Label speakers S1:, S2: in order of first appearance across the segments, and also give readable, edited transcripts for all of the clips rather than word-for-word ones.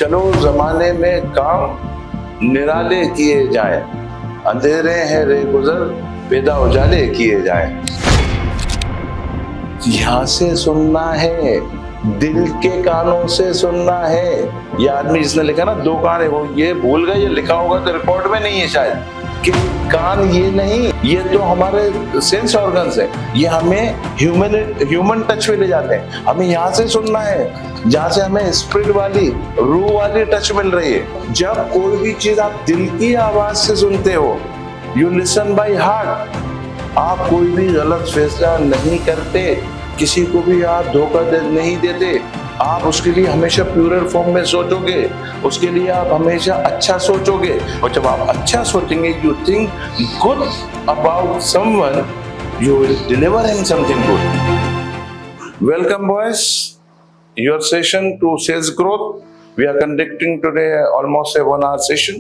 S1: चलो जमाने में काम निराले किए जाए, अंधेरे हैं रे गुजर पैदा उजाले किए जाए। यहाँ से सुनना है, दिल के कानों से सुनना है। ये आदमी जिसने लिखा ना दो कान है, वो ये भूल गए, ये लिखा होगा तो रिकॉर्ड में नहीं है शायद कि कान ये नहीं, ये तो हमारे सेंस ऑर्गन्स है। ये हमें ह्यूमन टच में ले जाते हैं। हमें यहाँ से सुनना है जहाँ से हमें स्पिरिट वाली रूह वाली टच मिल रही है। जब कोई भी चीज आप दिल की आवाज से सुनते हो, यू लिसन बाय हार्ट, आप कोई भी गलत फैसला नहीं करते, किसी को भी आप धोखा नहीं देते। आप उसके लिए हमेशा प्यूरर फॉर्म में सोचोगे, उसके लिए आप हमेशा अच्छा सोचोगे। और जब आप अच्छा सोचेंगे, you think good about someone, you will deliver him something good. Welcome boys, your session to sales growth. We are conducting today almost a 1 hour session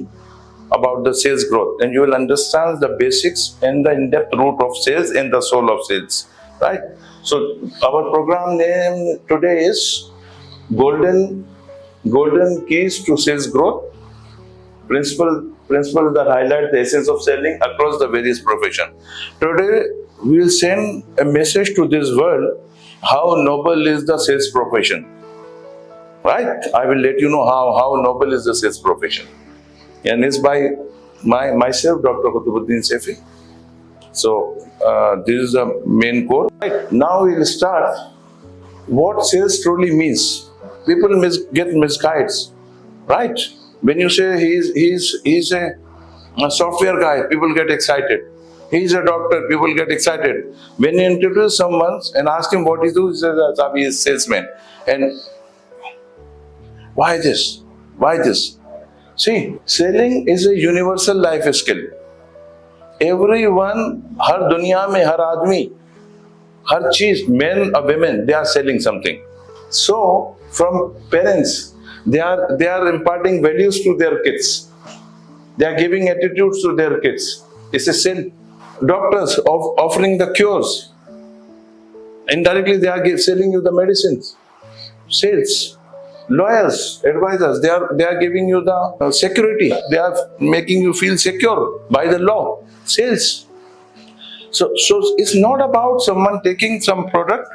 S1: about the sales growth, and you will understand the basics and the in-depth root of sales and the soul of sales, right? So our program name today is golden keys to sales growth, principles that highlight the essence of selling across the various profession. Today we will send a message to this world, how noble is the sales profession, right? I will let you know how noble is the sales profession, and it's by myself, Dr. Qutubuddin Sefi. So this is the main core. Right now we will start what sales truly means. People get misguided, right? When you say he's a software guy, people get excited. He's a doctor, people get excited. When you introduce someone and ask him what he does, he says, he is a salesman. And why this? Why this? See, selling is a universal life skill. Everyone, हर दुनिया में हर आदमी, हर चीज, men or women, they are selling something. So, from parents, they are imparting values to their kids. They are giving attitudes to their kids. It's a sale. Doctors offering the cures, indirectly they are selling you the medicines. Sales. Lawyers, advisors, they are giving you the security. They are making you feel secure by the law. Sales. So it's not about someone taking some product,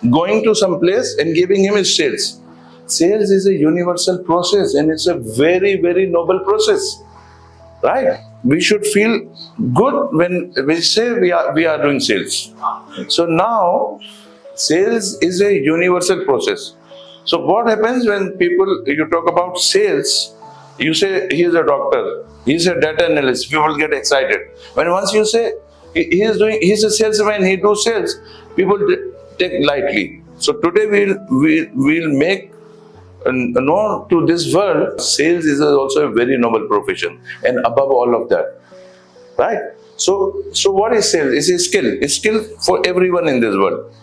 S1: going to some place and giving him his sales. Sales is a universal process, and it's a very, very noble process, right? We should feel good when we say we are doing sales. So now sales is a universal process. So what happens when you talk about sales, you say he is a doctor, he is a data analyst, people get excited. When once you say he's a salesman, he do sales, people take lightly. So today we'll make known to this world, sales is also a very noble profession, and above all of that, right? So what is sales? It's a skill. It's skill for everyone in this world.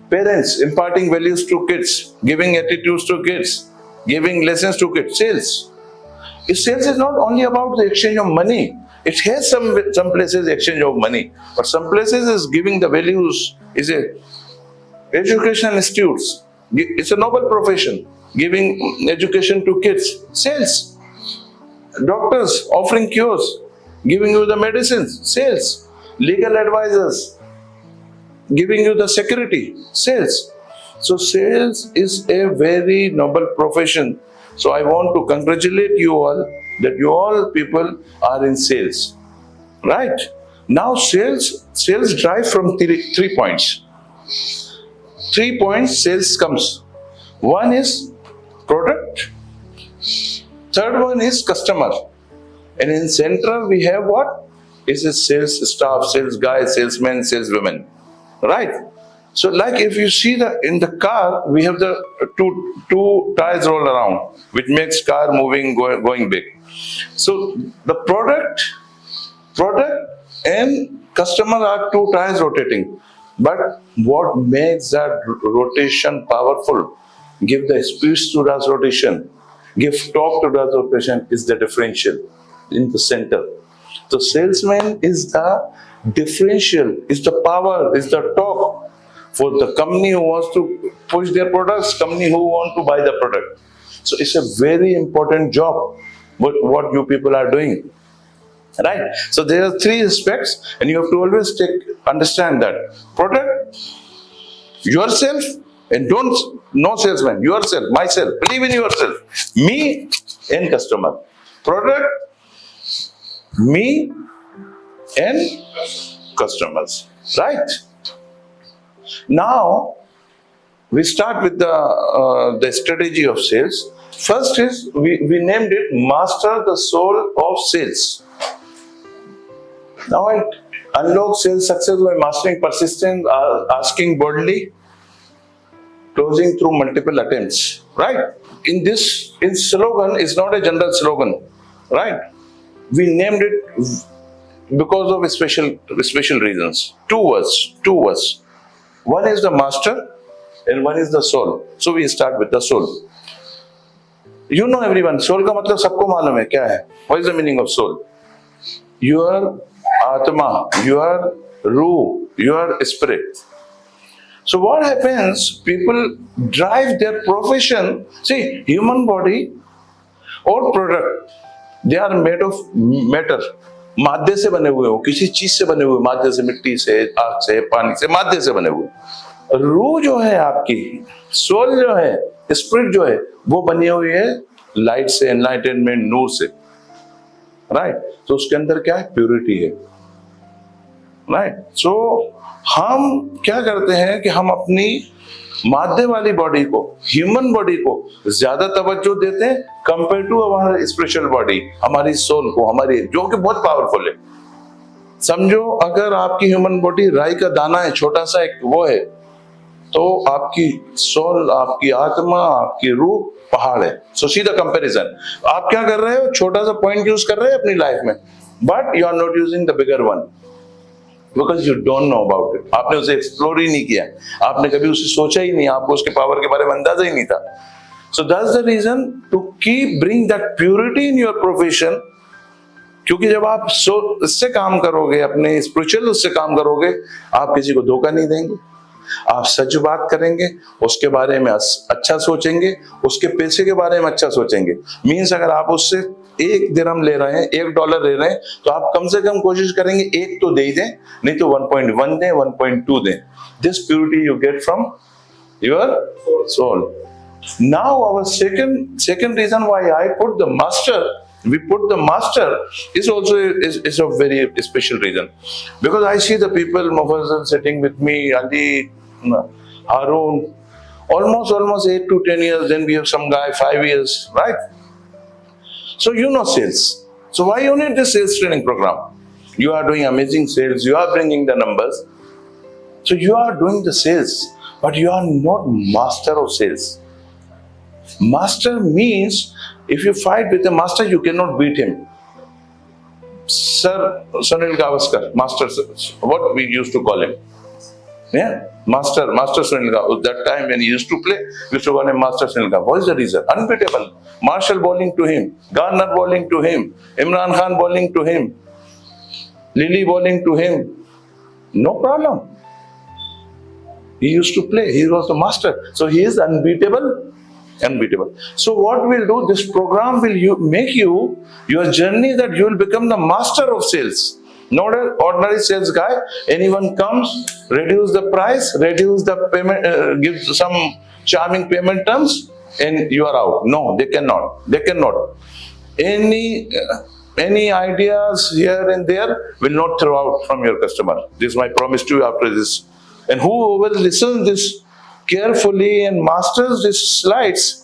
S1: Parents imparting values to kids, giving attitudes to kids, giving lessons to kids. Sales is not only about the exchange of money. It has some places exchange of money, but some places is giving the values. Is a educational institutes. It's a noble profession. Giving education to kids, sales. Doctors offering cures, giving you the medicines, sales. Legal advisors, giving you the security, sales. So sales is a very noble profession. So I want to congratulate you all that you all people are in sales, right? Now sales drive from three points. 3 points sales comes. One is product, third one is customer, and in central we have what is a sales staff, sales guy, salesman, saleswomen, right? So like if you see in the car, we have the two tires roll around, which makes car moving, going big. So the product and customer are two tires rotating, but what makes that rotation powerful, give the speed to that rotation, give torque to that rotation, is the differential in the center. So salesman is the differential, is the power, is the torque for the company who wants to push their products, company who want to buy the product. So it's a very important job what you people are doing. Right? So there are three aspects, and you have to always understand that. Product, yourself, and don't no salesman, yourself, myself, believe in yourself, me and customer. Product, me and customers. Right? Now we start with the strategy of sales. First is we named it Master the Soul of Sales. Now I unlock sales success by mastering persistence, asking boldly, closing through multiple attempts. Right? In slogan is not a general slogan. Right? We named it because of special reasons. Two words. One is the master and one is the soul. So we start with the soul. You know everyone, soul का मतलब सबको मालूम है क्या है? What is the meaning of soul? Your atma, your ruh, your spirit. So what happens? People drive their profession. See, human body or product, they are made of matter. माद्दे से बने हुए हो, किसी चीज से बने हुए, माद्दे से, मिट्टी से, आग से, पानी से, माद्दे से बने हुए। रूह जो है आपकी, सोल जो है, स्पिरिट जो है, वो बनी हुई है लाइट से, एनलाइटनमेंट, नूर से। राइट? तो उसके अंदर क्या है? प्योरिटी है। राइट? सो हम क्या करते हैं कि हम अपनी माद्दे वाली बॉडी को, ह्यूमन बॉडी को ज्यादा तवज्जो देते हैं कंपेयर टू हमारा स्पिरिचुअल बॉडी, हमारी सोल को, हमारी, जो कि बहुत पावरफुल है। समझो अगर आपकी ह्यूमन बॉडी राई का दाना है, छोटा सा एक वो है, तो आपकी सोल, आपकी आत्मा, आपकी रूह पहाड़ है। सो सी द कंपैरिजन। आप क्या कर रहे हो? छोटा सा पॉइंट यूज कर रहे हैं अपनी लाइफ में, but you are not using the bigger one because you don't know about it. आपने उसे एक्सप्लोर ही नहीं किया, आपने कभी उसे सोचा ही नहीं, आपको उसके पावर के बारे में अंदाजा ही नहीं था। So that's the reason to keep bring that purity in your profession. क्योंकि जब आप इससे काम करोगे, अपने स्पिरिचुअल उससे काम करोगे, आप किसी को धोखा नहीं देंगे, आप सच बात करेंगे, उसके बारे में अच्छा सोचेंगे, उसके पैसे के बारे में अच्छा सोचेंगे। मीन्स अगर आप उससे $1 दिरहम ले रहे हैं, $1 ले रहे हैं, तो आप कम से कम कोशिश करेंगे एक तो दे ही दें, नहीं तो 1.1 दें, 1.2 दें। This purity you get from your soul. Now our second reason why I put the master, we put the master is also is a very special reason, because I see the people, Mufazzal sitting with me, Ali, Harun, almost 8 to 10 years. Then we have some guy 5 years, right? So you know sales. So why you need this sales training program? You are doing amazing sales. You are bringing the numbers. So you are doing the sales, but you are not master of sales. Master means if you fight with a master, you cannot beat him. Sir Sunil Gavaskar, master, what we used to call him. Yeah, Master Sunil Gavaskar. That time when he used to play, we used to call him Master Sunil Gavaskar. What is the reason? Unbeatable. Marshall bowling to him, Garner bowling to him, Imran Khan bowling to him, Lily bowling to him. No problem. He used to play. He was the master. So he is unbeatable. So what we'll do, this program will make your journey that you will become the master of sales. Not an ordinary sales guy. Anyone comes, reduce the price, reduce the payment, give some charming payment terms, and you are out. No, they cannot. Any ideas here and there will not throw out from your customer. This is my promise to you after this. And whoever listens this carefully and masters these slides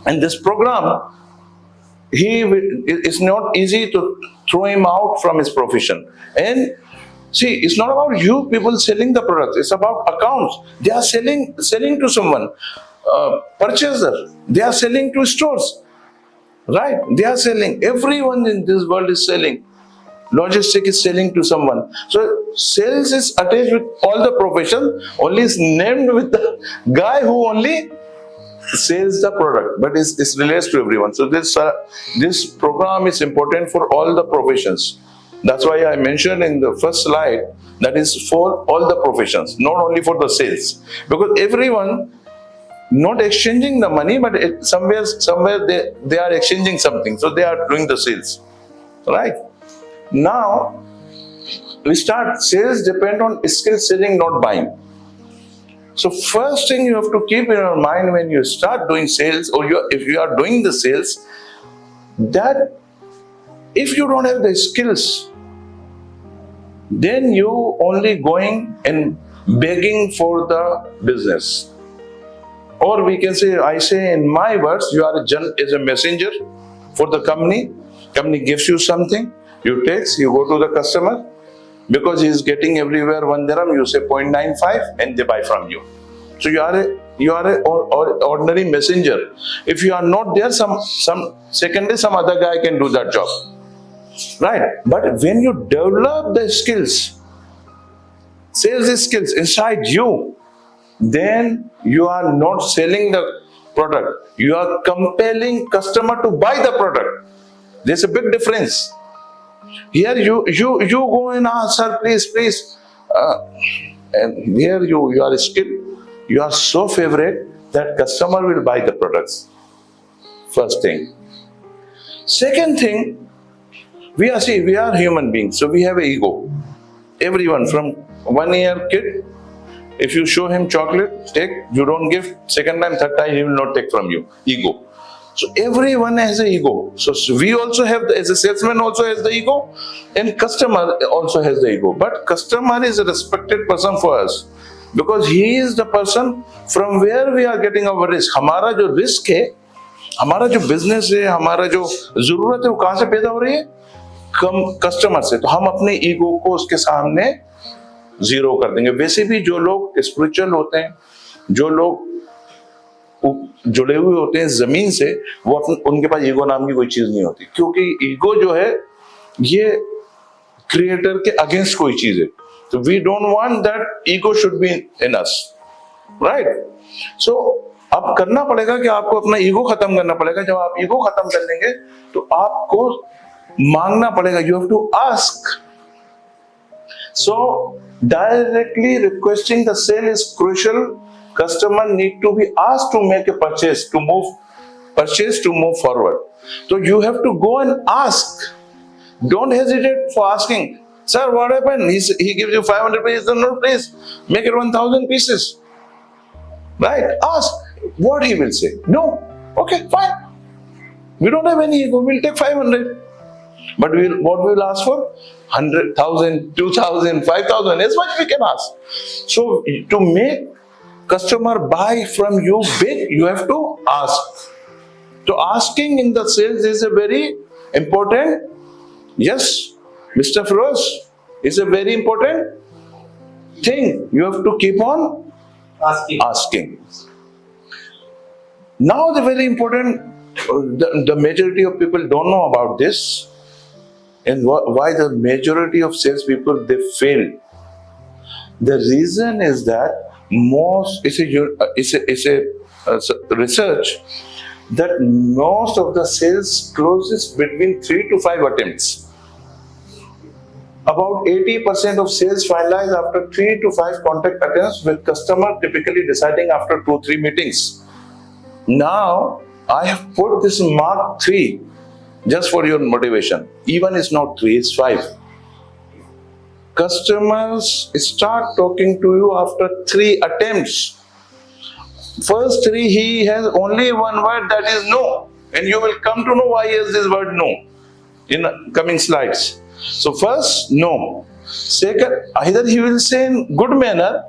S1: and this program, it's not easy to throw him out from his profession. And see, it's not about you people selling the products, it's about accounts. They are selling to someone, purchaser, they are selling to stores, right? They are selling. Everyone in this world is selling. Logistics is selling to someone. So sales is attached with all the professions, only is named with the guy who only sells the product, but it relates to everyone. So this program is important for all the professions. That's why I mentioned in the first slide that is for all the professions, not only for the sales, because everyone not exchanging the money, but somewhere they are exchanging something. So they are doing the sales, right? Now we start sales depend on skill selling, not buying. So first thing you have to keep in your mind when you start doing sales, or if you are doing the sales, that if you don't have the skills, then you only going and begging for the business. Or we can say, I say in my words, you are a messenger for the company. Company gives you something, you take, you go to the customer, because he is getting everywhere 1 dirham, you say 0.95 and they buy from you. So you are a ordinary messenger. If you are not there, secondly some other guy can do that job, right? But when you develop the skills, sales skills inside you, then you are not selling the product, you are compelling customer to buy the product. There's a big difference. Here you go and ask, sir, please, and here you are skilled, you are so favorite that customer will buy the products. First thing. Second thing, we are human beings, so we have an ego. Everyone, from 1 year kid, if you show him chocolate, take, you don't give, second time, third time, he will not take from you. Ego. So everyone has an ego. So we also have, as a salesman also has the ego, and customer also has the ego. But customer is a respected person for us, because he is the person from where we are getting our risk. हमारा जो risk है, हमारा जो business है, हमारा जो जरूरत है, वो कहाँ से पैदा हो रही है? कस्टमर से. तो हम अपने ईगो को उसके सामने जीरो कर देंगे. वैसे भी जो लोग स्पिरिचुअल होते हैं, जो लोग जुड़े हुए होते हैं जमीन से, वो उनके पास ईगो नाम की कोई चीज नहीं होती, क्योंकि ईगो जो है ये क्रिएटर के अगेंस्ट कोई चीज है. तो we don't want that ego should be in us, right? So अब करना पड़ेगा कि आपको अपना ईगो खत्म करना पड़ेगा. जब आप ईगो खत्म कर लेंगे तो आपको मांगना पड़ेगा. You have to ask. So directly requesting the sale is crucial. Customer need to be asked to make a purchase to move forward. So you have to go and ask. Don't hesitate for asking, sir, what happened? He gives you 500 pieces. No, please make it 1,000 pieces. Right? Ask what he will say. No, okay, fine. We don't have any ego. We'll take 500. But what we will ask for? 100,000, 2,000, 5,000. As much we can ask. So to make customer buy from you big, you have to ask. So asking in the sales is a very important, yes, Mr. Feroz, is a very important thing. You have to keep on asking. Now the very important, the majority of people don't know about this, and why the majority of sales people they fail. The reason is that it's a research that most of the sales closes between 3 to 5 attempts. About 80% of sales finalize after 3 to 5 contact attempts, with customer typically deciding after 2-3 meetings. Now I have put this mark 3 just for your motivation. Even it's not 3, it's 5. Customers start talking to you after 3 attempts. First 3, he has only one word, that is no. And you will come to know why he has this word no in coming slides. So first, no. Second, either he will say in good manner,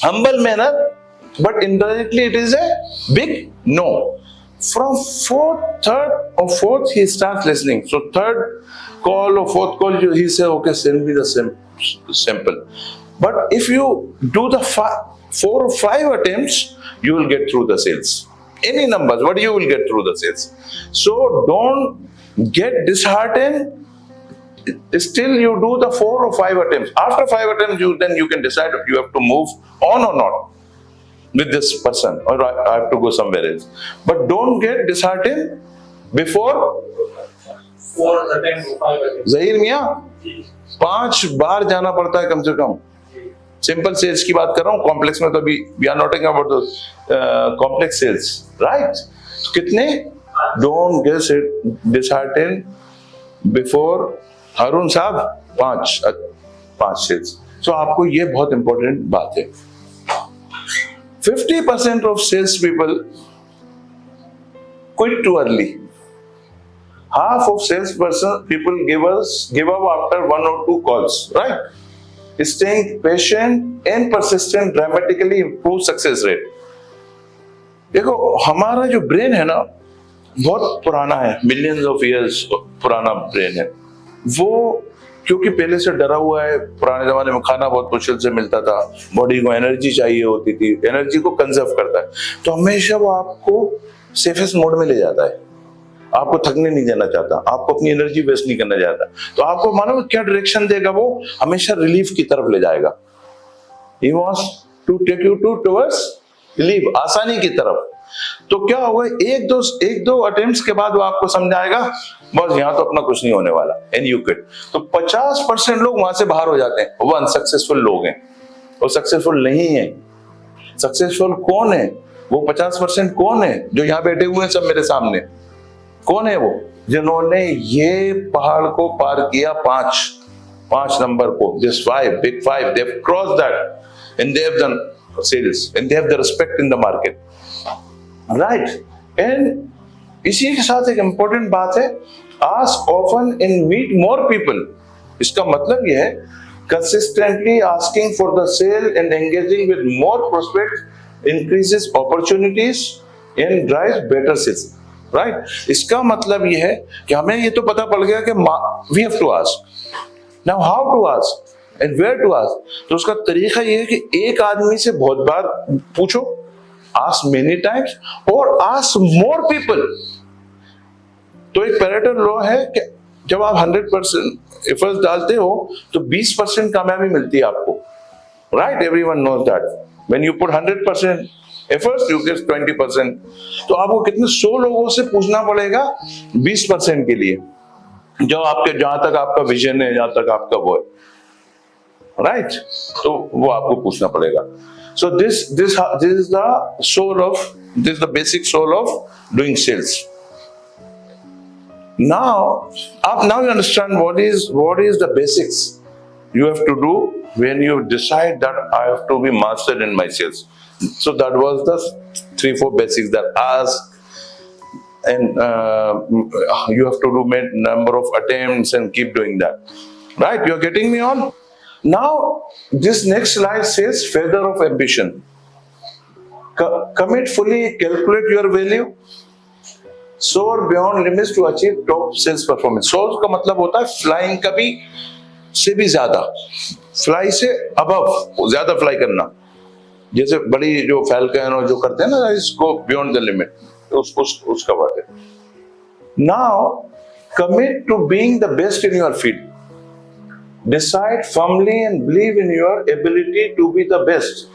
S1: humble manner, but indirectly it is a big no. From third or fourth, he starts listening. So third call or fourth call, he says, okay, send me the sample. But if you do the 4 or 5 attempts, you will get through the sales. Any numbers, but you will get through the sales. So don't get disheartened. Still you do the 4 or 5 attempts. After 5 attempts, then you can decide if you have to move on or not with this person, or I have to go somewhere else. But don't get disheartened before
S2: 4 attempts or 5 attempts.
S1: Zahir Miyan, 5 बार जाना पड़ता है कम से कम. Simple sales की बात कर रहा हूं, complex में तो अभी we are not talking about complex sales, right? कितने? Don't get dishearten before Arun साहब, 5 सेल्स। तो आपको ये बहुत इंपॉर्टेंट बात है। 50% of sales people quit too early. Half of salesperson people give up after 1 or 2 calls, right? Staying patient and persistent dramatically improve success rate. देखो हमारा जो ब्रेन है ना बहुत पुराना है, मिलियंस ऑफ इयर्स पुराना ब्रेन है। वो क्योंकि पहले से डरा हुआ है, पुराने जमाने में खाना बहुत मुश्किल से मिलता था, बॉडी को एनर्जी चाहिए होती थी, एनर्जी को कंजर्व करता है, तो हमेशा वो आपको सेफेस्ट मोड में ले जाता है, आपको थकने नहीं देना चाहता, आपको अपनी एनर्जी वेस्ट नहीं करना चाहता। तो आपको मालूम क्या डायरेक्शन देगा? वो हमेशा रिलीफ की तरफ ले जाएगा। He wants to take you towards relief, आसानी की तरफ। तो क्या होगा, एक दो अटेम्प्ट्स के बाद वो आपको समझाएगा बस यहाँ तो अपना कुछ नहीं होने वाला, एंड यू क्विट। तो 50% लोग वहां से बाहर हो जाते हैं, वो अनसक्सेसफुल लोग हैं, वो सक्सेसफुल नहीं है। सक्सेसफुल कौन है? वो 50% कौन है जो यहाँ बैठे हुए हैं सब मेरे सामने? कौन है वो? जिन्होंने ये पहाड़ को पार किया, 5 नंबर को, this 5 big 5, they've crossed that and they have done sales and they have the respect in the market, right? And इसी के साथ एक important बात है, ask often and meet more people। इसका मतलब यह है consistently asking for the sale and engaging with more prospects increases opportunities and drives better sales, right? इसका मतलब ये है कि हमें ये तो पता पड़ गया कि we have to ask, now how to ask and where to ask। तो उसका तरीका ये है कि एक आदमी से बहुत बार पूछो, ask many times और ask more people। तो एक पैरेटो लॉ है कि जब आप 100% एफर्ट्स डालते हो तो 20% कामयाबी मिलती है आपको, right? Everyone knows that when you put 100% efforts you get 20%। तो आपको कितने 100 लोगों से पूछना पड़ेगा 20% के लिए, जो आपके जहां तक आपका विजन है, जहां तक आपका वो है, राइट? तो वो आपको पूछना पड़ेगा। So this is the basic soul of doing sales। Now you understand what is the basics you have to do when you decide that I have to be mastered in my sales। So that was the 3-4 basics that ask, and you have to do number of attempts and keep doing that, right? You're getting me on? Now this next slide says feather of ambition। Commit fully, calculate your value, soar beyond limits to achieve top sales performance। soar का मतलब होता है flying कभी से भी ज्यादा, fly से above, ज्यादा फ्लाई करना, जैसे बड़ी जो फैल्कन और जो करते हैं ना, इसको बियॉन्ड द लिमिट, उसका बात है। Now commit to being the best in your field, decide firmly and believe in your ability to be the best.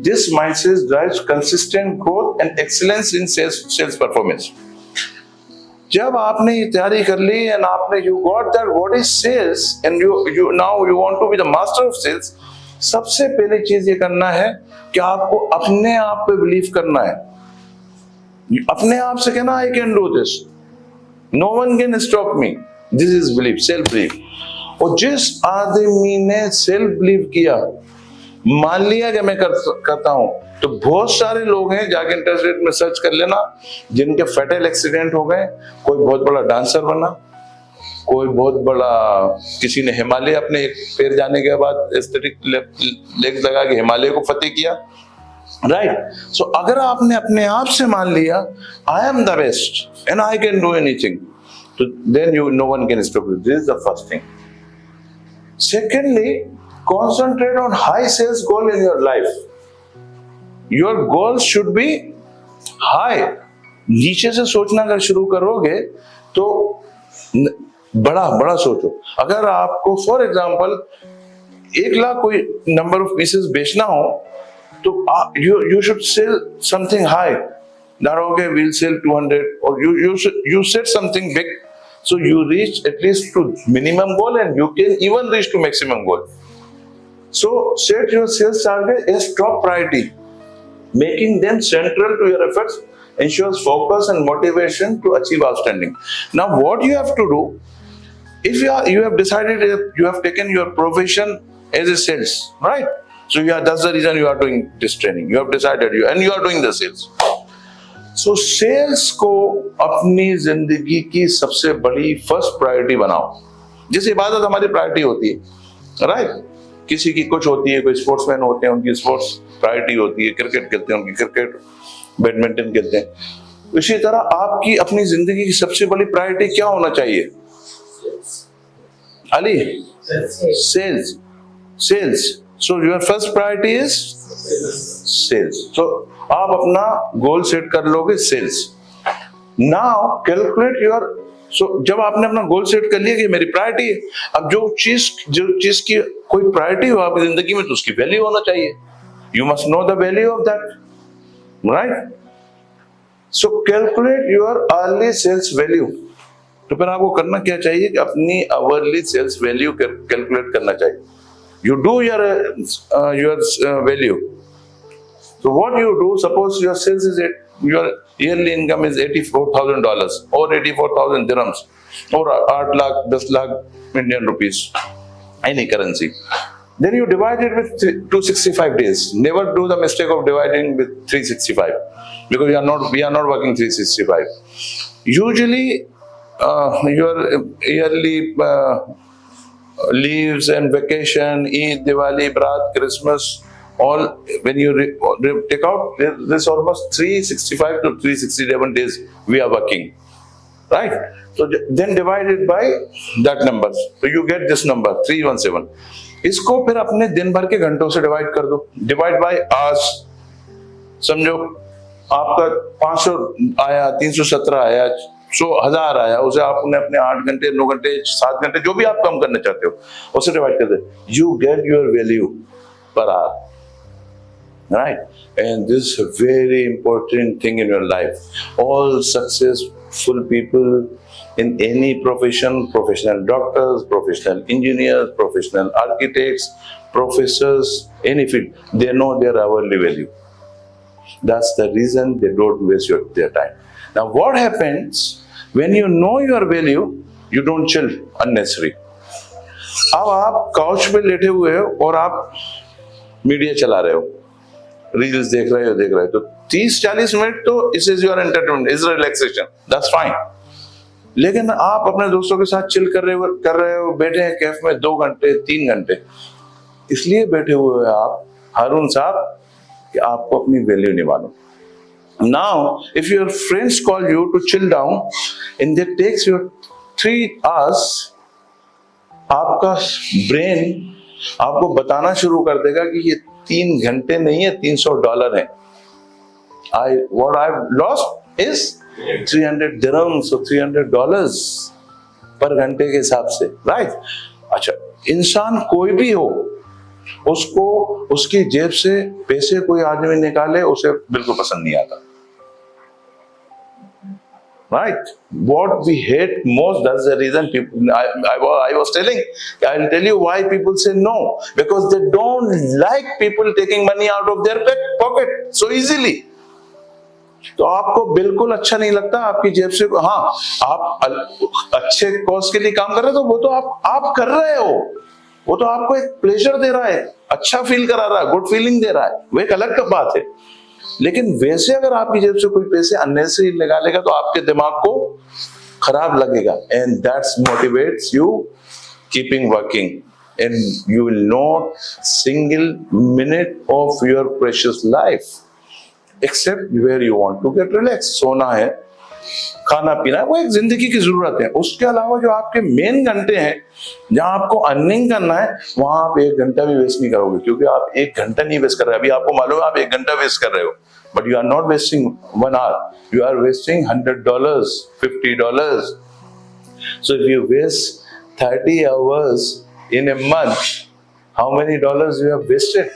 S1: This mindset drives consistent growth and excellence in sales performance। जब आपने ये तैयारी कर ली and आपने you got that what is sales and you now you want to be the master of sales, सबसे पहले चीज ये करना है कि आपको अपने आप पे बिलीव करना है, अपने आप से कहना I can do this, no one can stop me, this is belief, self belief। और जिस आदमी ने सेल्फ बिलीव किया, मान लिया कि मैं करता हूं, तो बहुत सारे लोग हैं, जाके इंटरनेट में सर्च कर लेना, जिनके फैटल एक्सीडेंट हो गए। कोई बहुत बड़ा डांसर बना, कोई बहुत बड़ा, किसी ने हिमालय अपने एक पैर जाने के बाद एस्थेटिक लेग्स लगा के हिमालय को फतेह किया, राइट? सो अगर आपने अपने आप से मान लिया I am the best and I can do anything, तो then no one can stop you. This is the first thing. Secondly, concentrate on high sales goal in your life। Your goals should be high। नीचे से सोचना अगर शुरू करोगे तो बड़ा सोचो। अगर आपको फॉर एग्जांपल 1 लाख कोई नंबर ऑफ पीसेस बेचना हो, तो you should sell something high। Not okay, we'll sell 200, or you set something big, so you reach at least to minimum goal and you can even reach to maximum goal। So set your sales target as top priority. Making them central to your efforts ensures focus and motivation to achieve outstanding. Now, what you have to do, if you have decided, you have taken your profession as a sales, right? So that's the reason you are doing this training. You have decided and you are doing the sales. So sales को अपनी जिंदगी की सबसे बड़ी first priority बनाओ. जैसे इबादत हमारी प्रायोरिटी होती है, राइट? किसी की कुछ होती है, कोई स्पोर्ट्समैन होते हैं, उनकी स्पोर्ट्स प्रायोरिटी होती है, क्रिकेट खेलते हैं, उनकी क्रिकेट, बैडमिंटन खेलते हैं. इसी तरह आपकी अपनी जिंदगी की सबसे बड़ी प्रायोरिटी क्या होना चाहिए? Ali, sales. So your first priority is sales. So आप अपना गोल सेट कर लोगे sales. Now calculate your. So जब आपने अपना गोल सेट कर लिया कि मेरी प्रायोरिटी है, अब जो चीज की कोई प्रायोरिटी हो आपकी जिंदगी में, तो उसकी वैल्यू होना चाहिए. You must know the value of that, right? So calculate your early sales value. तो फिर आपको करना क्या चाहिए कि अपनी आवरली सेल्स वैल्यू कैलकुलेट करना चाहिए. You do your value. So what you do, suppose your sales is your yearly income is $84,000 or 84,000 dirhams or 8 lakh, 10 lakh Indian rupees, any currency. Then you divide it with 265 days. Never do the mistake of dividing with 365 because we are not working 365. Usually your yearly leaves and vacation, Eid, Diwali, Brat, Christmas, all when you take out, there's almost 365 to 367 days we are working, right? So then divide it by that number, so you get this number 317. इसको फिर अपने दिन भर के घंटों से divide कर दो. Divide by hours. समझो आपका 500 आया, 317 आया, 100,000 आया, उसे आपने अपने 8 घंटे, 9 घंटे, 7 घंटे जो भी आप कम करना चाहते हो उसे डिवाइड कर दे. You get your value per hour. Right? And this is a very important thing in your life. All successful people in any profession, professional doctors, professional engineers, professional architects, professors, any field, they know their hourly value. That's the reason they don't waste their time. Now what happens when you know your value, you don't chill unnecessary. अब आप couch पे लेटे हुए हो और आप media चला रहे हो, रील्स देख रहे हो, तो 30-40 मिनट तो इस is your entertainment, is relaxation, that's fine. लेकिन आप अपने दोस्तों के साथ चिल कर रहे हो, बैठे हैं कैफ में 2 घंटे 3 घंटे, इसलिए बैठे हुए हो आप हारून साहब कि आपको अपनी वैल्यू नहीं मालूम. Now if your friends call you to chill down and they takes your 3 hours, आपका ब्रेन आपको बताना शुरू कर देगा कि ये 3 घंटे नहीं है, $300 है. What I've lost is 300 dirhams, so $300 पर घंटे के हिसाब से, राइट? अच्छा, इंसान कोई भी हो, उसको उसकी जेब से पैसे कोई आदमी निकाले उसे बिल्कुल पसंद नहीं आता, right? What we hate most, that's the reason people, I was telling, I'll tell you why people say no, because they don't like people taking money out of their pocket so easily. तो आपको बिल्कुल अच्छा नहीं लगता आपकी जेब से. हाँ, आप अच्छे कॉज के लिए काम कर रहे हो तो वो तो आप कर रहे हो, वो तो आपको एक प्लेजर दे रहा है, अच्छा फील करा रहा है, गुड फीलिंग दे रहा है, वो एक अलग बात है. लेकिन वैसे अगर आपकी जेब से कोई पैसे अननेसेसरी लगा लेगा तो आपके दिमाग को खराब लगेगा. And that's motivates you keeping working, and you will not single minute of your precious life except where you want to get relax. सोना है, खाना पीना है, वो एक जिंदगी की जरूरत है. उसके अलावा जो आपके मेन घंटे हैं जहां आपको अर्निंग करना है, वहां आप 1 घंटा भी वेस्ट नहीं करोगे, क्योंकि आप 1 घंटा नहीं वेस्ट कर रहे. अभी आपको मालूम है आप 1 घंटा वेस्ट कर रहे हो, but you are not wasting 1 hour, you are wasting $100, $50. So if you waste 30 hours in a month, how many dollars you have wasted?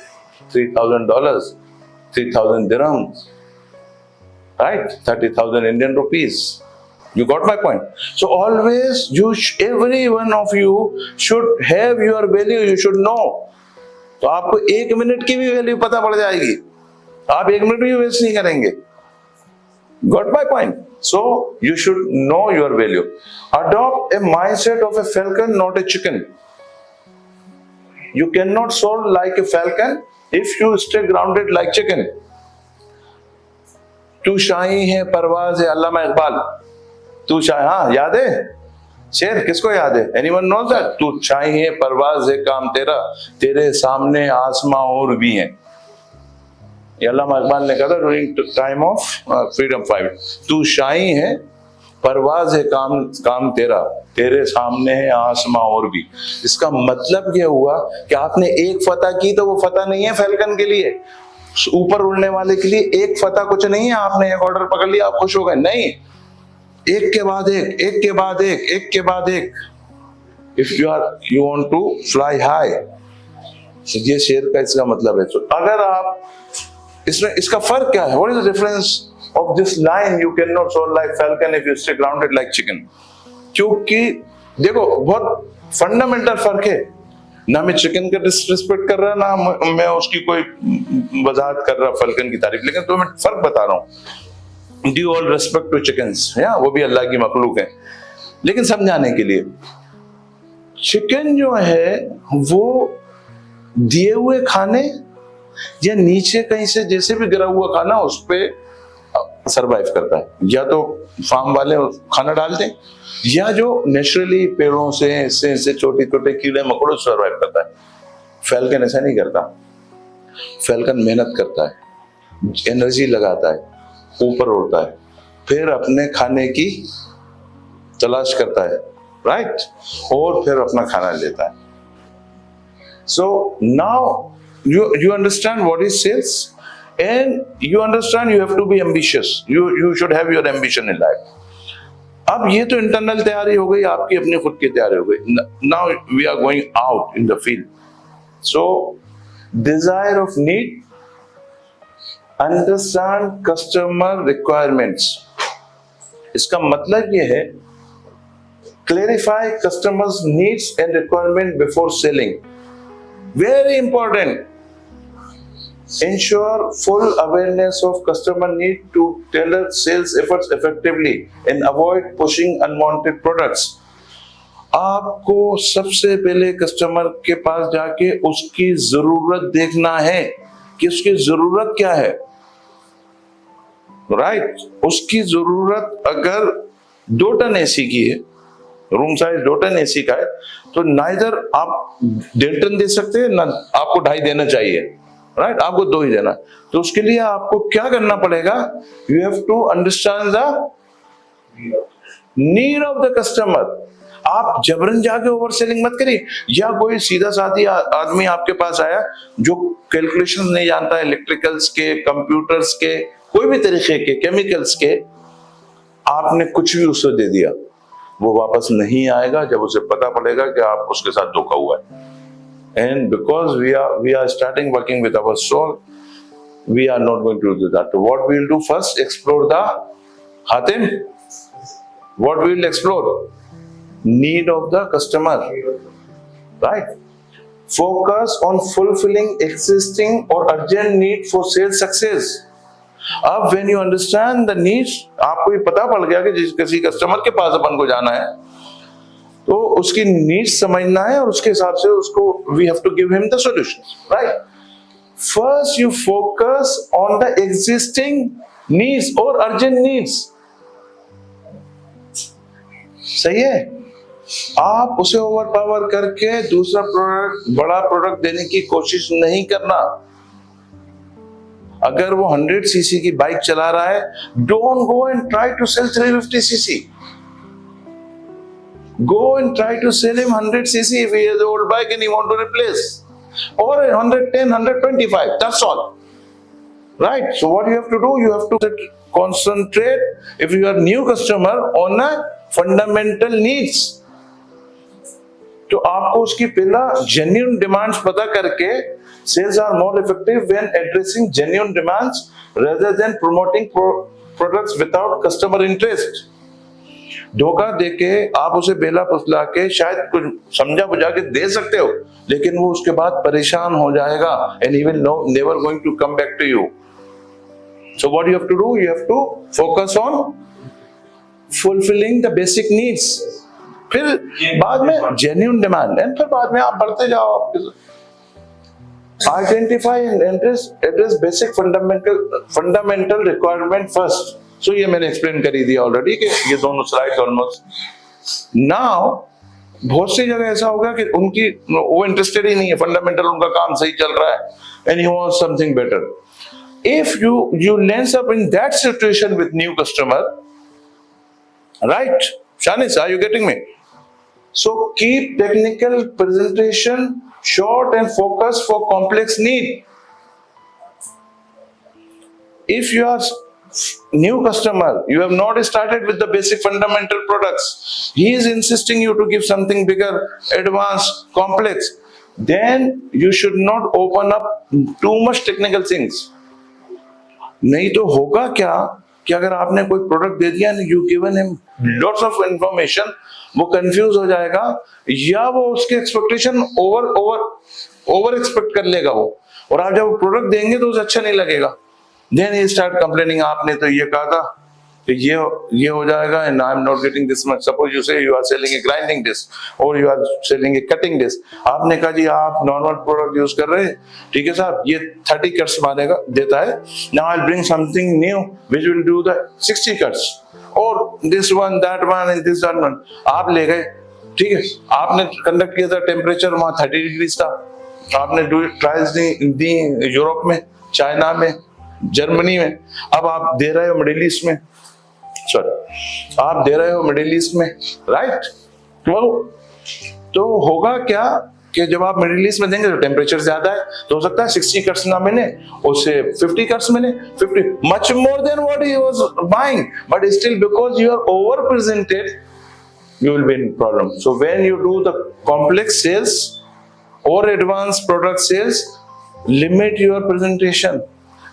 S1: $3,000, 3,000 dirhams, right? 30,000 Indian rupees. You got my point? So always every one of you should have your value. You should know तो आपको 1 minute की भी value पता पड़ जाएगी, आप 1 minute भी waste नहीं करेंगे। Got my point? So you should know your value. Adopt a mindset of a falcon, not a chicken. You cannot soar like a falcon if you stay grounded like chicken. तू शाही है परवाज है, अल्लामा इकबाल। तू शाही, हाँ याद है शेर, किसको याद है? Anyone knows that? तू शाही है परवाज है काम तेरा, तेरे सामने आसमां और भी हैं। ये अल्लामा इकबाल ने कहा था during time of freedom fight. तू शाही है परवाज है काम तेरा, तेरे सामने है आसमां और भी। इसका मतलब ये हुआ कि आपने एक फतह की तो वो फतह नहीं है फैल्कन के लिए, ऊपर उड़ने वाले के लिए एक फतह कुछ नहीं है। आपने एक ऑर्डर पकड़ लिया, आप खुश हो गए, नहीं, एक के बाद एक, एक के बाद एक, एक के बाद एक। If you want to fly high, ये शेर का इसका मतलब है। तो अगर आप इसमें, इसका फर्क क्या है? What is the difference of this line, you can not soar like falcon if you stay grounded like chicken? क्योंकि देखो बहुत फंडामेंटल फर्क है। ना मैं चिकन का डिसरिस्पेक्ट कर रहा, ना मैं उसकी कोई वजाहत कर रहा फैल्कन की तारीफ, लेकिन तो मैं फर्क बता रहा हूँ। Due all respect to chickens, या वो भी अल्लाह की मखलूक है, लेकिन समझाने के लिए, चिकन जो है वो दिए हुए खाने या नीचे कहीं से जैसे भी गिरा हुआ खाना उस पे सरवाइव करता है। या तो फार्म वाले खाना डालते हैं, या जो नेचुरली पेड़ों से इससे छोटे छोटे कीड़े मकोड़े सरवाइव करता है। फैल्कन ऐसा नहीं करता। फैल्कन मेहनत करता है, एनर्जी लगाता है, ऊपर उड़ता है, फिर अपने खाने की तलाश करता है, राइट, और फिर अपना खाना लेता है। So now you understand what is sales, and you understand you have to be ambitious. You should have your ambition in life. अब ये तो इंटरनल तैयारी हो गई, आपकी अपनी खुद की तैयारी हो गई। Now we are going out in the field. So desire of need, understand customer requirements. इसका मतलब ये है clarify customers needs and requirement before selling. Very important. Ensure full awareness of customer need to tailor sales efforts effectively and avoid pushing unwanted products. आपको सबसे पहले customer के पास जाके उसकी जरूरत देखना है कि उसकी जरूरत क्या है, राइट? उसकी जरूरत अगर 2 टन एसी की है, रूम साइज 2 टन एसी का है, तो नाइदर आप 1.5 टन दे सकते हैं ना, आपको 2.5 देना चाहिए, राइट? आपको 2 ही देना। तो उसके लिए आपको क्या करना पड़ेगा? You have to understand the need of the customer. आप जबरन जाके ओवर सेलिंग मत करिए। या कोई सीधा साधी आदमी आपके पास आया जो कैलकुलेशन नहीं जानता है, इलेक्ट्रिकल्स के, कंप्यूटर्स के, कोई भी तरीके के, केमिकल्स के, आपने कुछ भी उसे दे दिया, वो वापस नहीं आएगा जब उसे पता पड़ेगा कि आप उसके साथ धोखा हुआ है। And because we are starting working with our soul, we are not going to do that. So what we will do first, explore the Hatim. What we will explore? Need of the customer, right? Focus on fulfilling existing or urgent need for sales success. अब when you understand the needs, आपको ये पता पड़ गया कि जिस किसी customer के पास अपन को जाना है तो उसकी नीड्स समझना है और उसके हिसाब से उसको we have to give him the solution, right? First you focus on the existing needs और अर्जेंट नीड्स। सही है? आप उसे ओवर पावर करके दूसरा प्रोडक्ट, बड़ा प्रोडक्ट देने की कोशिश नहीं करना। अगर वो 100 सीसी की बाइक चला रहा है, don't go and try to sell 350 CC. Go and try to sell him 100 cc if he has an old bike and he want to replace, or 110, 125. That's all, right? So what you have to do, you have to concentrate, if you are new customer, on a fundamental needs. तो आपको उसकी पहला genuine demands पता करके sales are more effective when addressing genuine demands rather than promoting products without customer interest. धोखा देके आप उसे बेला फुसला के शायद कुछ समझा बुझा के दे सकते हो, लेकिन वो उसके बाद परेशान हो जाएगा and he will never going to come back to you. So what you have to do? You have to focus on fulfilling the basic needs. फिर बाद में genuine demand, and फिर बाद में आप बढ़ते जाओ आपके identify and address basic fundamental requirement first. So ये मैंने explain करी दिया already कि ये दोनों slides almost. Now बहुत सी जगह ऐसा होगा कि उनकी वो इंटरेस्टेड ही नहीं है, फंडामेंटल उनका काम सही चल रहा है and he wants something better. If you lands up in that situation with new customer, right? Shanis, are you getting me? So keep technical presentation short and focus for complex need. If you are new customer, you have not started with the basic fundamental products, he is insisting you to give something bigger, advanced, complex, then you should not open up too much technical things. नहीं तो होगा क्या कि अगर आपने कोई product दे दिया, you given him lots of information, वो कंफ्यूज हो जाएगा या वो उसके एक्सपेक्टेशन ओवर एक्सपेक्ट कर लेगा वो, और आप जब प्रोडक्ट देंगे तो उसे अच्छा नहीं लगेगा. देन ही स्टार्ट कंप्लेनिंग, आपने तो ये कहा था कि ये हो जाएगा and I am not getting this much. Suppose you say you are selling a grinding disc और you are selling a cutting disc. आपने कहा जी आप नॉर्मल प्रोडक्ट यूज कर रहे हैं, ठीक है साहब, ये 30 कट्स मारेगा देता है. Now I will bring something new which will do the 60 cuts और this one that one and this that one. आप ले गए, ठीक है, आपने कंडक्ट किया था, टेम्परेचर वहां 30 डिग्रीज था. आपने ट्रायल्स दी यूरोप में, चाइना में, जर्मनी में. अब आप दे रहे हो मिडिल ईस्ट में, आप दे रहे हो मिडिल ईस्ट में, राइट? तो होगा क्या कि जब आप मिडिल ईस्ट में देंगे तो टेम्परेचर ज्यादा है, तो हो सकता है 60 कट्स ना मिले, उससे 50 कट्स मिले, 50 much more than what he was buying, but still because you are over presented you will be in problem. So when you do the complex sales or advanced product sales, limit your presentation,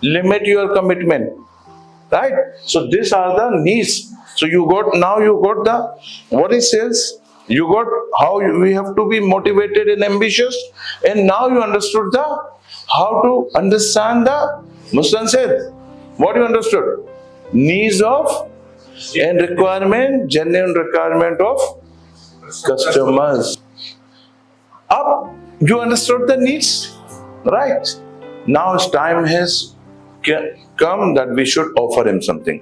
S1: limit your commitment, right? So these are the needs. So you got the what is sales, you got how we have to be motivated and ambitious, and now you understood the how to understand the Muslim said what you understood, needs of and requirement, genuine requirement of customers. Up you understood the needs, right? Now it's time has come that we should offer him something.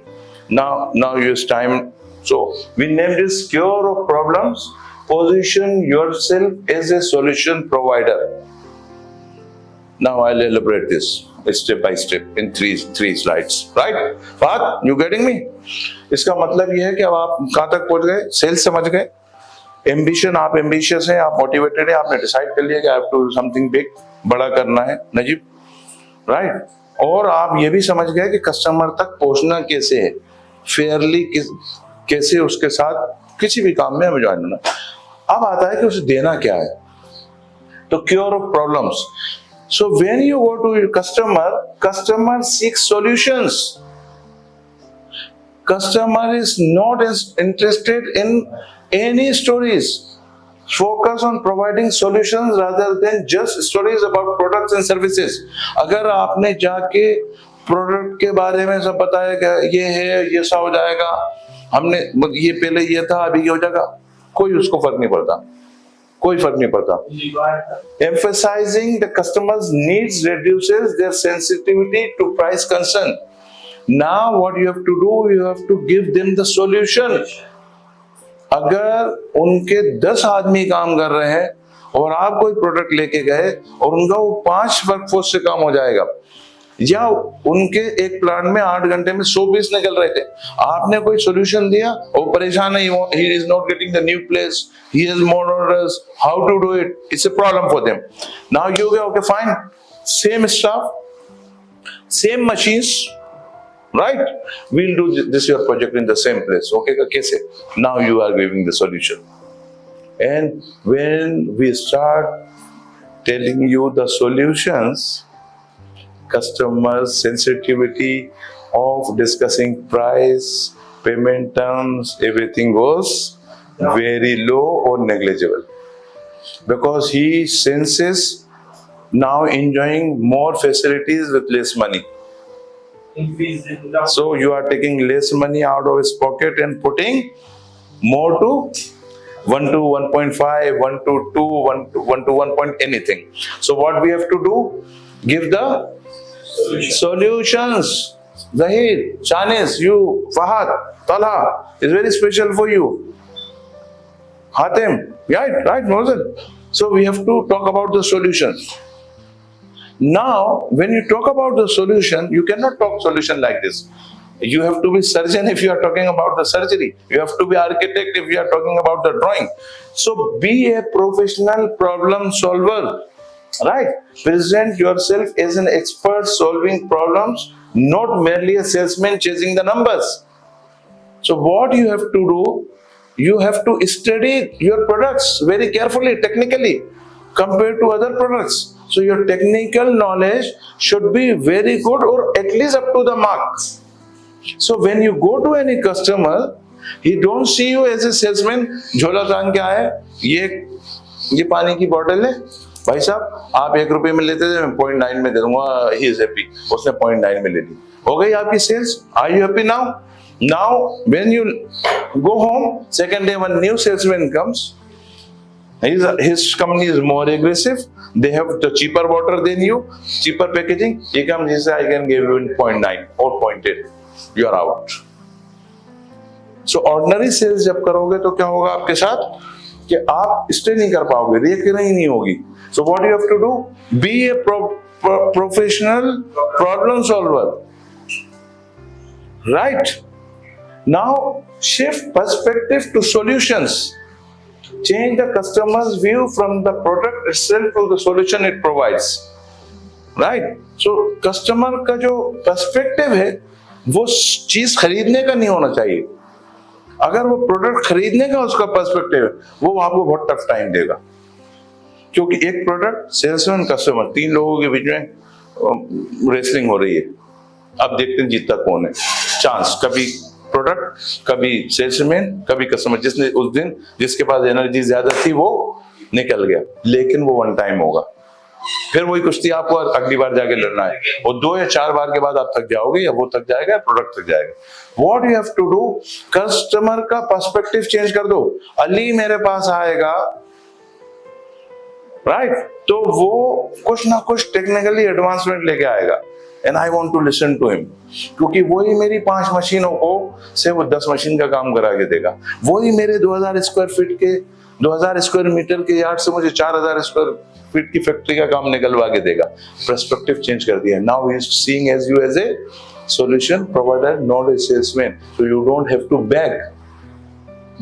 S1: Now it's time. So we named this cure of problems. Position yourself as a solution provider. Now I'll elaborate this step by step in three slides, right? But you getting me? इसका मतलब ये है कि अब आप कहाँ तक पहुंच गए, सेल्स समझ गए, एम्बिशन, आप एम्बिशियस हैं, आप मोटिवेटेड हैं, आपने डिसाइड कर लिया कि I have to something big, बड़ा करना है नजीब, राइट? और आप ये भी समझ गए कि कस्टमर तक पहुंचना कैसे है, फेयरली कैसे उसके साथ किसी भी काम में हमें ज्वाइन होना. अब आता है कि उसे देना क्या है. तो cure of problems. So when you go to your customer seeks solutions. Customer is not as interested in any stories. Focus on providing solutions rather than just stories about products and services. अगर आपने जाके product के बारे में सब बताया कि ये है, ये सा हो जाएगा, हमने ये पहले ये था, अभी ये हो जाएगा, कोई उसको फर्क नहीं पड़ता, कोई फर्क नहीं पड़ता. Emphasizing the customer's needs reduces their sensitivity to price concern. Now what you have to do, you have to give them the solution. अगर उनके 10 आदमी काम कर रहे हैं और आप कोई प्रोडक्ट लेके गए और उनका वो 5 वर्कफोर्स से काम हो जाएगा, या उनके एक प्लांट में 8 घंटे में 100 पीस निकल रहे थे, आपने कोई सोल्यूशन दिया, वो परेशान नहीं, वो he is not getting the new place, he has more orders, how to do it, it's a problem for them. Now you go, okay fine, same staff, same machines, right, we'll do this your project in the same place, okay kaise? Now you are giving the solution. And when we start telling you the solutions, customer sensitivity of discussing price payment terms, everything was very low or negligible, because he senses now enjoying more facilities with less money.
S2: Increase in the
S1: So you are taking less money out of his pocket and putting more to 1 to 1.5, 1 to 2, 1 to 1 point anything. So what we have to do? Give the solutions. Zahir, Shanis, you, Fahad, Talha, is very special for you. Hatem, right, Mozil. So we have to talk about the solutions. Now, when you talk about the solution, you cannot talk solution like this. You have to be surgeon if you are talking about the surgery. You have to be architect if you are talking about the drawing. So be a professional problem solver, right? Present yourself as an expert solving problems, not merely a salesman chasing the numbers. So what you have to do, you have to study your products very carefully, technically, compared to other products. So your technical knowledge should be very good, or at least up to the mark. So when you go to any customer, he don't see you as a salesman. झोला टांग के आए, ये पानी की बोतल है भाई साहब, आप 1 रुपए में लेते थे, मैं 0.9 में दे दूंगा. He is happy. उसने 0.9 में ले ली. हो गई आपकी sales. Are you happy now? Now when you go home, second day when new salesman comes, his company is more aggressive. They have the cheaper water than you, cheaper packaging. He comes, he says, I can give you in 0.9 or 0.8. You are out. So ordinary sales जब करोगे तो क्या होगा आपके साथ कि आप stay नहीं कर पाओगे, रिकरिंग नहीं होगी. So what you have to do? Be a professional problem solver. Right? Now shift perspective to solutions. Change the customer's view from the product itself to the solution it provides. Right? So customer का जो perspective है वो चीज खरीदने का नहीं होना चाहिए. अगर वो प्रोडक्ट खरीदने का उसका पर्सपेक्टिव है, वो आपको बहुत टफ टाइम देगा. क्योंकि एक प्रोडक्ट, सेल्समैन, कस्टमर, 3 लोगों के बीच में रेसलिंग हो रही है. अब देखते हैं जीतता कौन है. चांस, कभी प्रोडक्ट, कभी सेल्समैन, कभी कस्टमर. जिसने उस दिन जिसके पास एनर्जी ज्यादा थी वो निकल गया, लेकिन वो 1 टाइम होगा. फिर वही कुश्ती आपको अगली बार जाके लड़ना है, और 2 या 4 बार के बाद आप थक जाओगे, या वो थक जाएगा या प्रोडक्ट थक जाएगा. What you have to do? Customer का पर्सपेक्टिव चेंज कर दो. अली मेरे पास आएगा, राइट, तो वो कुछ ना कुछ टेक्निकली एडवांसमेंट लेके आएगा, and I want to listen to him. क्योंकि वही मेरी 5 मशीनों को से वो 10 मशीन का काम करा के देगा. वही मेरे 2000 स्क्वायर फीट के, 2000 स्क्वायर मीटर के यार्ड से मुझे 4000 स्क्वायर फीट की फैक्ट्री का काम निकलवा के देगा. पर्सपेक्टिव चेंज कर दिया. Now he is seeing as you as a solution provider, not a salesman. So you don't have to beg.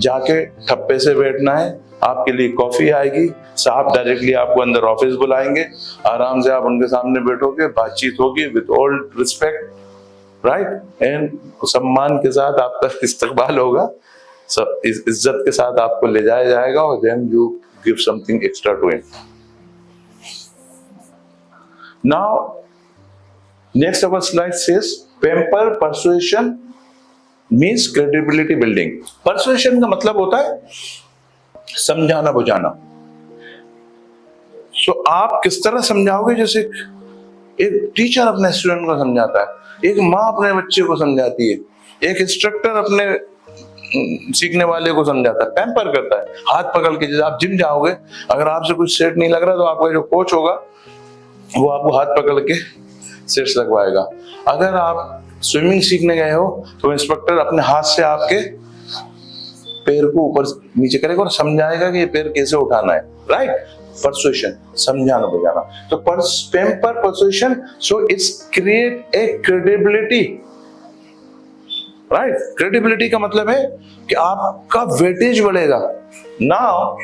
S1: जाके ठप्पे से बैठना है, आपके लिए कॉफी आएगी, साहब डायरेक्टली आपको अंदर ऑफिस बुलाएंगे, आराम से आप उनके सामने बैठोगे, बातचीत होगी with all respect, right, and सम्मान के साथ आपका इस्तकबाल होगा. सब इज्जत के साथ आपको ले जाया जाएगा, और then you give something extra to him. Now next our slide says pamper persuasion means credibility building. Persuasion का मतलब होता है समझाना बुझाना. So आप किस तरह समझाओगे? जैसे एक टीचर अपने स्टूडेंट को समझाता है, एक माँ अपने बच्चे को समझाती है, एक इंस्ट्रक्टर अपने सीखने वाले को समझाता है, पैम्पर करता है, हाथ पकड़ के. जैसे आप जिम जाओगे, अगर आपसे कुछ सेट नहीं लग रहा तो आपका जो कोच होगा वो आपको हाथ पकड़ के सेट्स लगवाएगा. अगर आप स्विमिंग सीखने गए हो तो इंस्ट्रक्टर अपने हाथ से आपके पैर को ऊपर नीचे करेगा और समझाएगा कि ये पैर कैसे उठाना है. राइट? परसुएशन, समझाना बुझाना. तो pamper persuasion, so it's create a credibility. Right? Credibility का मतलब है कि आपका वेटेज बढ़ेगा. Now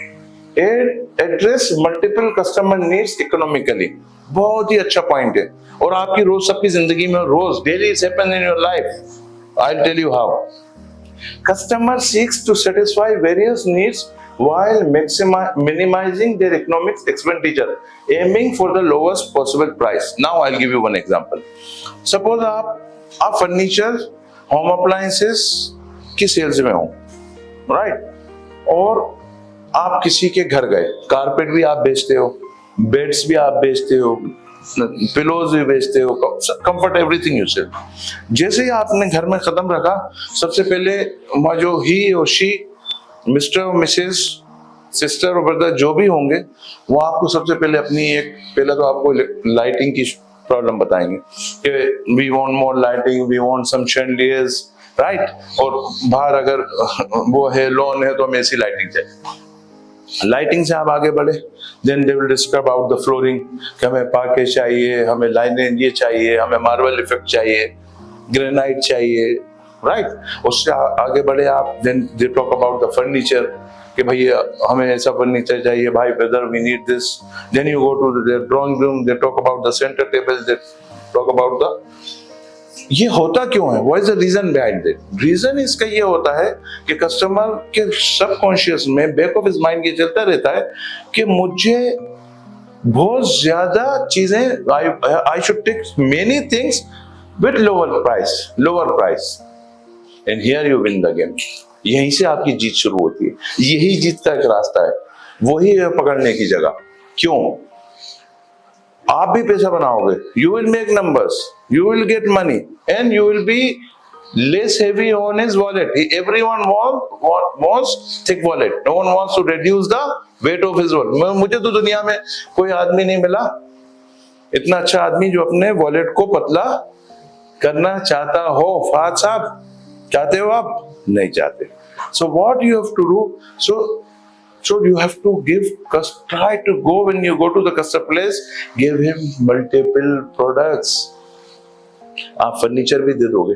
S1: address multiple customer needs economically. बहुत ही अच्छा पॉइंट है, और आपकी रोज सबकी जिंदगी में रोज daily it's happen in your life. I will tell you how. Customer seeks to satisfy various needs while minimizing their economic expenditure, aiming for the lowest possible price. Now I'll give you one example. Suppose आप furniture, home appliances की sales में हो, right? और आप किसी के घर गए, कारपेट भी आप बेचते हो, बेड्स भी आप बेचते हो, पिलोज भी बेचते हो, कंफर्ट एवरीथिंग यू सेल। जैसे ही आपने घर में कदम रखा, सबसे पहले जो ही और शी, मिस्टर और मिसेस, सिस्टर और ब्रदर जो भी होंगे, वो आपको सबसे पहले अपनी पहले तो आपको लाइटिंग की प्रॉब्लम बताएंगे कि we want more lighting, we want some chandeliers, right? और बाहर अगर वो है, लॉन है, तो हमें ऐसी लाइटिंग चाहिए। लाइटिंग से आप आगे बढ़े, then they will describe about the flooring कि हमें पार्के चाहिए, हमें लाइनें ये चाहिए, हमें मार्बल इफेक्ट चाहिए, ग्रेनाइट चाहिए, राइट? उससे आगे बढ़े आप, then they talk about the furniture कि भैया हमें ऐसा फर्नीचर चाहिए, भाई brother we need this. Then you go to the drawing room, they talk about the centre table, they talk about the. ये होता क्यों है? What is the reason behind it? Reason इसका ये होता है कि कस्टमर के सबकॉन्शियस में, बैक ऑफ हिज माइंड ये चलता रहता है कि मुझे बहुत ज्यादा चीजें, I should take many things with lower price and here you win the game. यहीं से आपकी जीत शुरू होती है, यही जीत का एक रास्ता है, वही है पकड़ने की जगह। क्यों? आप भी पैसा बनाओगे, you will make numbers, you will get money and you will be less heavy on his wallet. Everyone wants thick wallet. No one wants to reduce the weight of his wallet. मुझे तो दुनिया में कोई आदमी नहीं मिला इतना अच्छा आदमी जो अपने वॉलेट को पतला करना चाहता हो। फाद साहब, चाहते हो आप? नहीं चाहते। So what you have to do? So you have to try to go, when you go to the customer place, give him multiple products. आप फर्नीचर भी दे दोगे,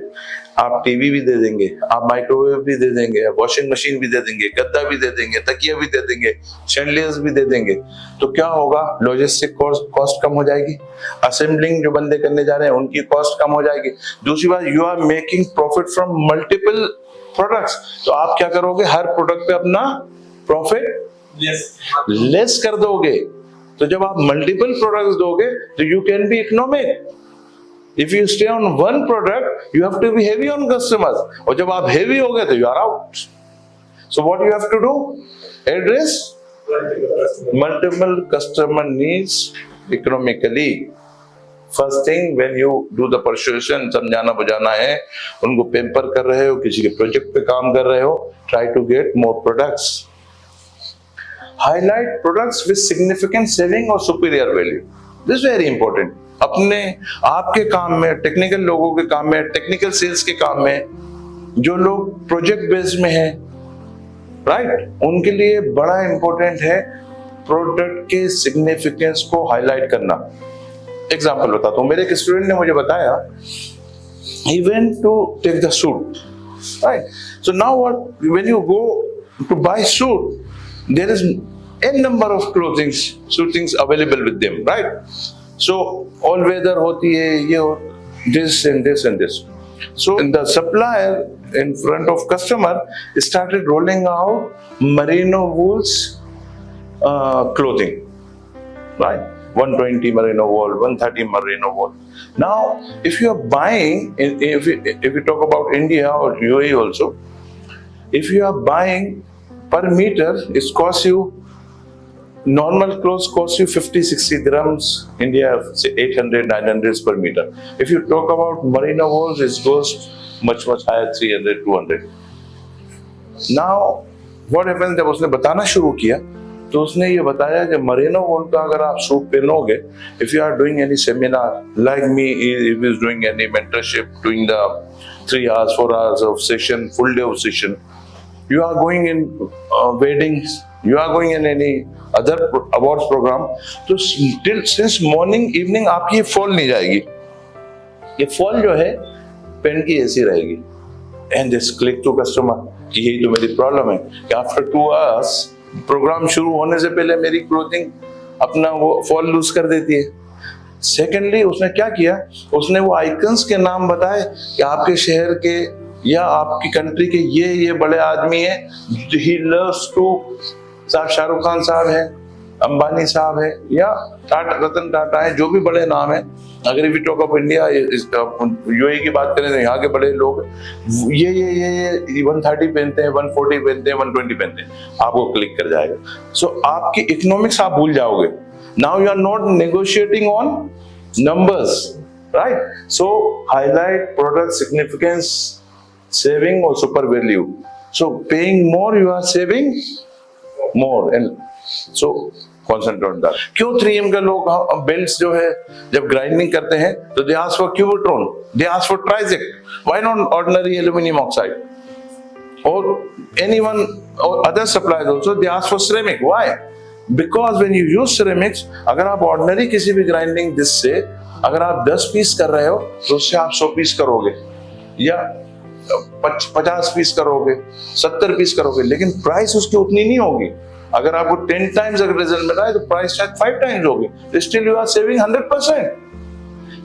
S1: आप टीवी भी दे देंगे, आप माइक्रोवेव भी दे देंगे, वॉशिंग मशीन भी दे देंगे, गद्दा भी दे देंगे, तकिया भी दे देंगे, शैंडलियर्स भी दे देंगे। तो क्या होगा? लॉजिस्टिक कॉस्ट कम हो जाएगी, असेंबलिंग जो बंदे करने जा रहे हैं उनकी कॉस्ट कम हो जाएगी। दूसरी बात, you are making profit from multiple products. तो आप क्या करोगे? हर प्रोडक्ट पे अपना प्रॉफिट लेस कर दोगे। तो जब आप मल्टीपल प्रोडक्ट्स दोगे तो you can be economic. If you stay on one product, you have to be heavy on customers. और जब आप heavy हो गए तो you are out. So what you have to do? Address multiple customer needs economically. First thing, when you do the persuasion, समझाना बुझाना है, उनको पेपर कर रहे हो, किसी के प्रोजेक्ट पे काम कर रहे हो, try to get more products. Highlight products with significant saving or superior value. This is very important. अपने आपके काम में, टेक्निकल लोगों के काम में, टेक्निकल सेल्स के काम में, जो लोग प्रोजेक्ट बेस्ड में हैं, राइट, उनके लिए बड़ा इंपॉर्टेंट है प्रोडक्ट के सिग्निफिकेंस को हाईलाइट करना। एग्जांपल बताता हूं, मेरे एक स्टूडेंट ने मुझे बताया, he went to take the suit, right? So now what, when you go to buy suit, there is n number of suitings available with them, right? So all weather होती है, ये this and this and this. So the supplier in front of customer started rolling out merino wools clothing, right? 120 merino wool, 130 merino wool. Now, if you are buying, if you talk about India or UAE also, if you are buying per meter, it costs you, normal clothes cost you 50-60 dirhams. India, say 800-900 per meter. If you talk about merino wools, it goes much higher, 300-200. Now, what happens? जब उसने बताना शुरू किया, तो उसने ये बताया कि मरीनो वूल का अगर आप suit पहनोगे, if you are doing any seminar, like me, if he is doing any mentorship, doing the 3 hours, 4 hours of session, full day of session, you are going in weddings, you are going in any other awards program, तो since morning evening आपकी ये fall नहीं जाएगी, ये fall जो है pen की ऐसी रहेगी। And this click to customer कि यही तो मेरी प्रॉब्लम है कि आफ्टर 2 hours प्रोग्राम शुरू होने से पहले मेरी क्लोथिंग अपना वो फॉल लूज कर देती है। सेकेंडली उसने क्या किया, उसने वो आइकन्स के नाम बताए कि आपके शहर के या आपकी कंट्री के ये बड़े आदमी हैं, ही लव्स टू, साहब शाहरुख खान साहब हैं, अंबानी साहब है या टाटा, रतन टाटा है, जो भी बड़े नाम है, अगर we talk of India, UAE की बात करें तो यहाँ के बड़े लोग ये 130 पहनते हैं, 140 पहनते हैं, 120 पहनते हैं, आपको क्लिक कर जाएगा। सो आपकी इकोनॉमिक्स आप भूल जाओगे। Now you are not negotiating on numbers, right? So highlight product significance, saving or super value. So paying more, you are saving more, and so concentrate on that. क्यों 3M का लोग belts जो है जब grinding करते हैं तो they ask for Cubitron, they ask for Trizec. Why not ordinary aluminum oxide? Or anyone or other suppliers also they ask for ceramic. Why? Because when you use ceramics, अगर आप ordinary किसी भी grinding dish से अगर आप 10 piece कर रहे हो तो उससे आप 100 पीस करोगे या 50 पीस करोगे, 70 पीस करोगे, लेकिन प्राइस उसकी उतनी नहीं होगी। अगर आपको 10 टाइम्स अगर रिजल्ट मिला है तो प्राइस शायद 5 टाइम्स होगी। Still you are saving 100%.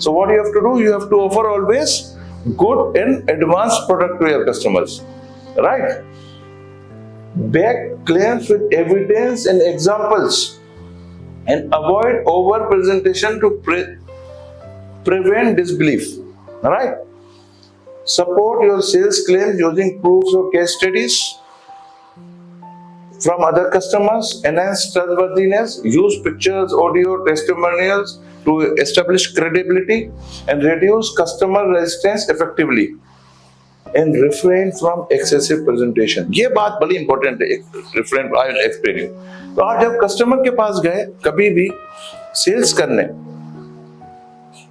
S1: So what you have to do, you have to offer always good and advanced product to your customers, right? Back claims with evidence and examples and avoid over presentation to prevent disbelief. All right? Support your sales claims using proofs or case studies from other customers, enhance trustworthiness, use pictures, audio, testimonials to establish credibility and reduce customer resistance effectively. And refrain from excessive presentation. ये बात बड़ी important है। refrain, I will explain you. तो आप जब customer के पास गए कभी भी सेल्स करने,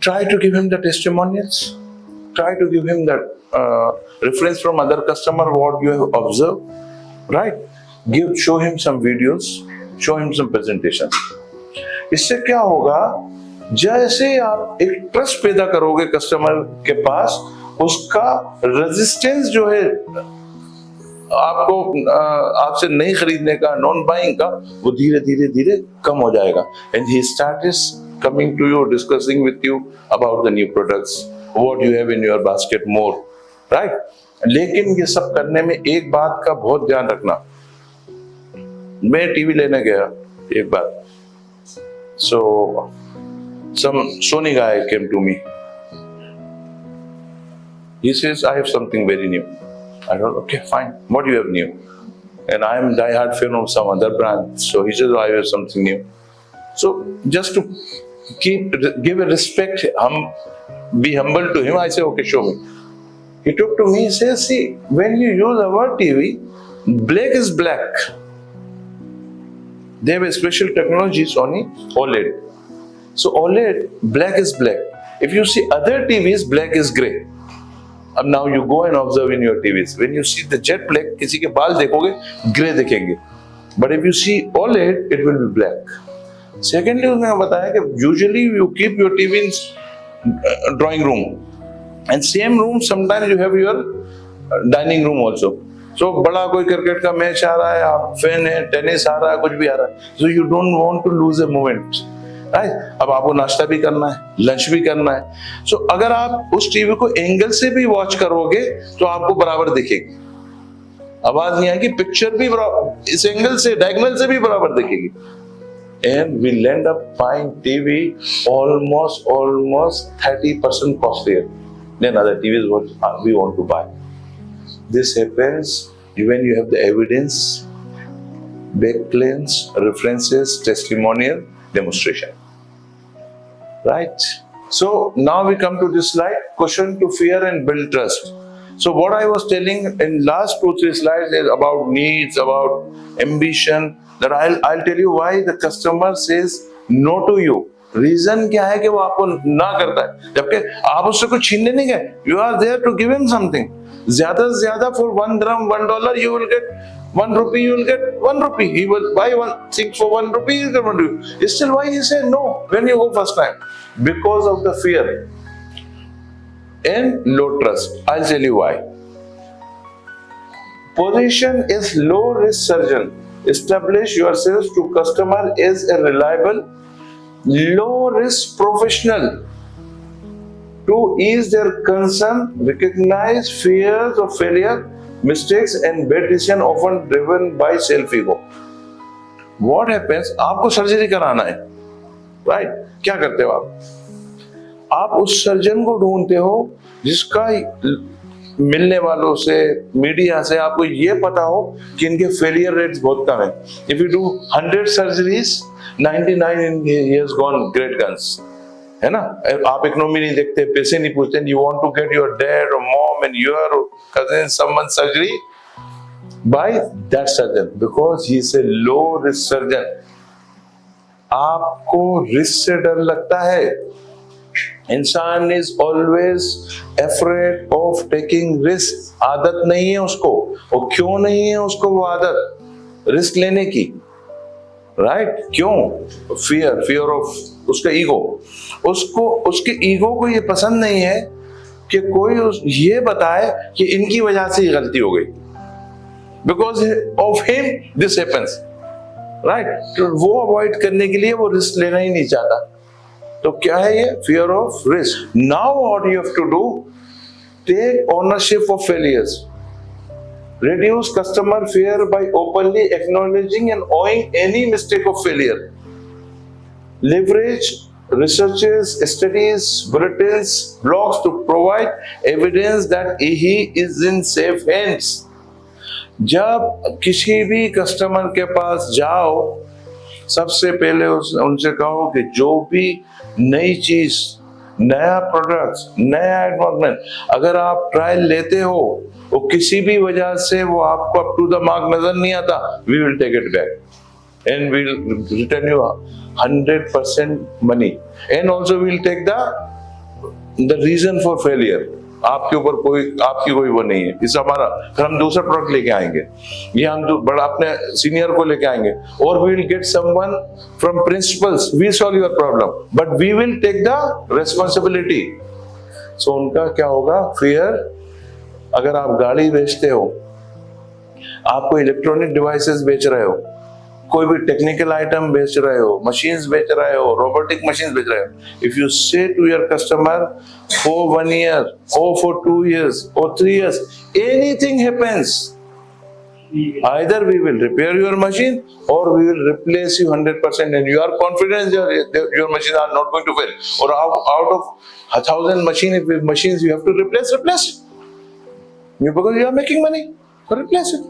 S1: try to give him the testimonials, try to give him that reference from other customer what you have observed, right? Show him some videos, show him some presentations. इससे क्या होगा, जैसे आप एक ट्रस्ट पैदा करोगे कस्टमर के पास, उसका रेजिस्टेंस जो है आपको आपसे नहीं खरीदने का, नॉन बाइंग का, वो धीरे धीरे धीरे कम हो जाएगा। And he starts coming to you, discussing with you about the new products, what you have in your basket more, right? लेकिन ये सब करने में एक बात का बहुत ध्यान रखना। मैं टीवी लेने गया एक बार, so some Sony guy came to me. He says, I have something very new. I thought, okay, fine. What do you have new? And I am a die-hard fan of some other brand. So he says, I have something new. So just to give a respect, be humble to him, I say, okay, show me. He took to me, he says, see, when you use our TV, black is black. They have a special technology, Sony, OLED. So OLED, black is black. If you see other TVs, black is grey. अब now you go and observe in your TVs. When you see the jet black, किसी के बाल देखोगे grey दिखेंगे, but if you see OLED, it will be black. Secondly, उसने बताया कि usually you keep your TV in drawing room, and same room sometimes you have your dining room also. So बड़ा कोई क्रिकेट का match आ रहा है, आप fan है, टेनिस आ रहा है, कुछ भी आ रहा है, so you don't want to lose a moment. Right? अब आपको नाश्ता भी करना है, लंच भी करना है। सो अगर आप उस टीवी को एंगल से भी वॉच करोगे तो आपको बराबर दिखेगी, आवाज नहीं आएगी, पिक्चर भी इस एंगल से, डायगोनल से भी बराबर दिखेगी। And we'll end up buying TV almost 30% costlier than other TVs what we want to buy. This happens when you have the evidence, backlinks, references, testimonial, demonstration. Right? So now we come to this slide, question to fear and build trust. So what I was telling in last 2-3 slides is about needs, about ambition, that I'll tell you why the customer says no to you. Reason क्या है कि वो आपको ना करता है, जबकि आप उससे कुछ छीनने नहीं गए. You are there to give him something. ज्यादा से ज्यादा for $1, $1 you will get 1 rupee, you will get 1 rupee. He will buy one thing for 1 rupee, he will get 1 rupee. Still, why he said no when you go first time? Because of the fear and low trust. I'll tell you why. Position is low risk surgeon. Establish yourself to customer as a reliable, low risk professional. To ease their concern, recognize fears of failure, mistakes and bad decisions often driven by self-ego. What happens, आपको surgery कराना है, right? क्या करते हो आप उस surgeon को ढूंढते हो जिसका मिलने वालों से, मीडिया से आपको ये पता हो कि इनके फेलियर रेट्स बहुत कम है। If you do 100 surgeries, 99 in he has gone great guns, है ना? आप इकोनॉमी नहीं देखते, पैसे नहीं पूछते, you want to get your dad or mom and your cousin someone surgery by that surgeon because he is a low risk surgeon. आपको risk से डर लगता है। इंसान is always afraid of taking risk. आदत नहीं है उसको। और क्यों नहीं है उसको वो आदत रिस्क लेने की, राइट? क्यों? फियर ऑफ उसका ईगो। उसको उसके ईगो को ये पसंद नहीं है कि कोई ये बताए कि इनकी वजह से ये गलती हो गई, because of him this happens, right? तो वो अवॉइड करने के लिए वो रिस्क लेना ही नहीं चाहता। तो क्या है ये? Fear of risk. Now what you have to do, take ownership of failures, reduce customer fear by openly acknowledging and owning any mistake of failure, leverage researches, studies, bulletins, blogs to provide evidence that he is in safe hands. जब किसी भी customer के पास जाओ, सबसे पहले उनसे कहो कि जो भी नई चीज, नया प्रोडक्ट, नया एडवर्टाइजमेंट अगर आप ट्रायल लेते हो, वो किसी भी वजह से वो आपको अप टू द मार्क नजर नहीं आता, we will take it back and we will return you 100% money and also we will take the reason for failure. आपके ऊपर आपकी कोई वो नहीं है। इस हमारा फिर हम दूसरा प्रोडक्ट लेके आएंगे, ये हम बड़ा अपने सीनियर को लेके आएंगे, और we will get someone from principals, we solve your problem but we will take the responsibility. So उनका क्या होगा? फियर। अगर आप गाड़ी बेचते हो, आप कोई इलेक्ट्रॉनिक डिवाइसेस बेच रहे हो, कोई भी टेक्निकल आइटम बेच रहे हो, मशीन्स बेच रहे हो, रोबोटिक मशीन्स बेच रहे हो, if you say to your customer for 1 year or for 2 years or 3 years, anything happens, either we will repair your machine or we will replace you 100% and you are confident your machines are not going to fail, or out of 1,000 machines you have to replace it, because you are making money, so replace it.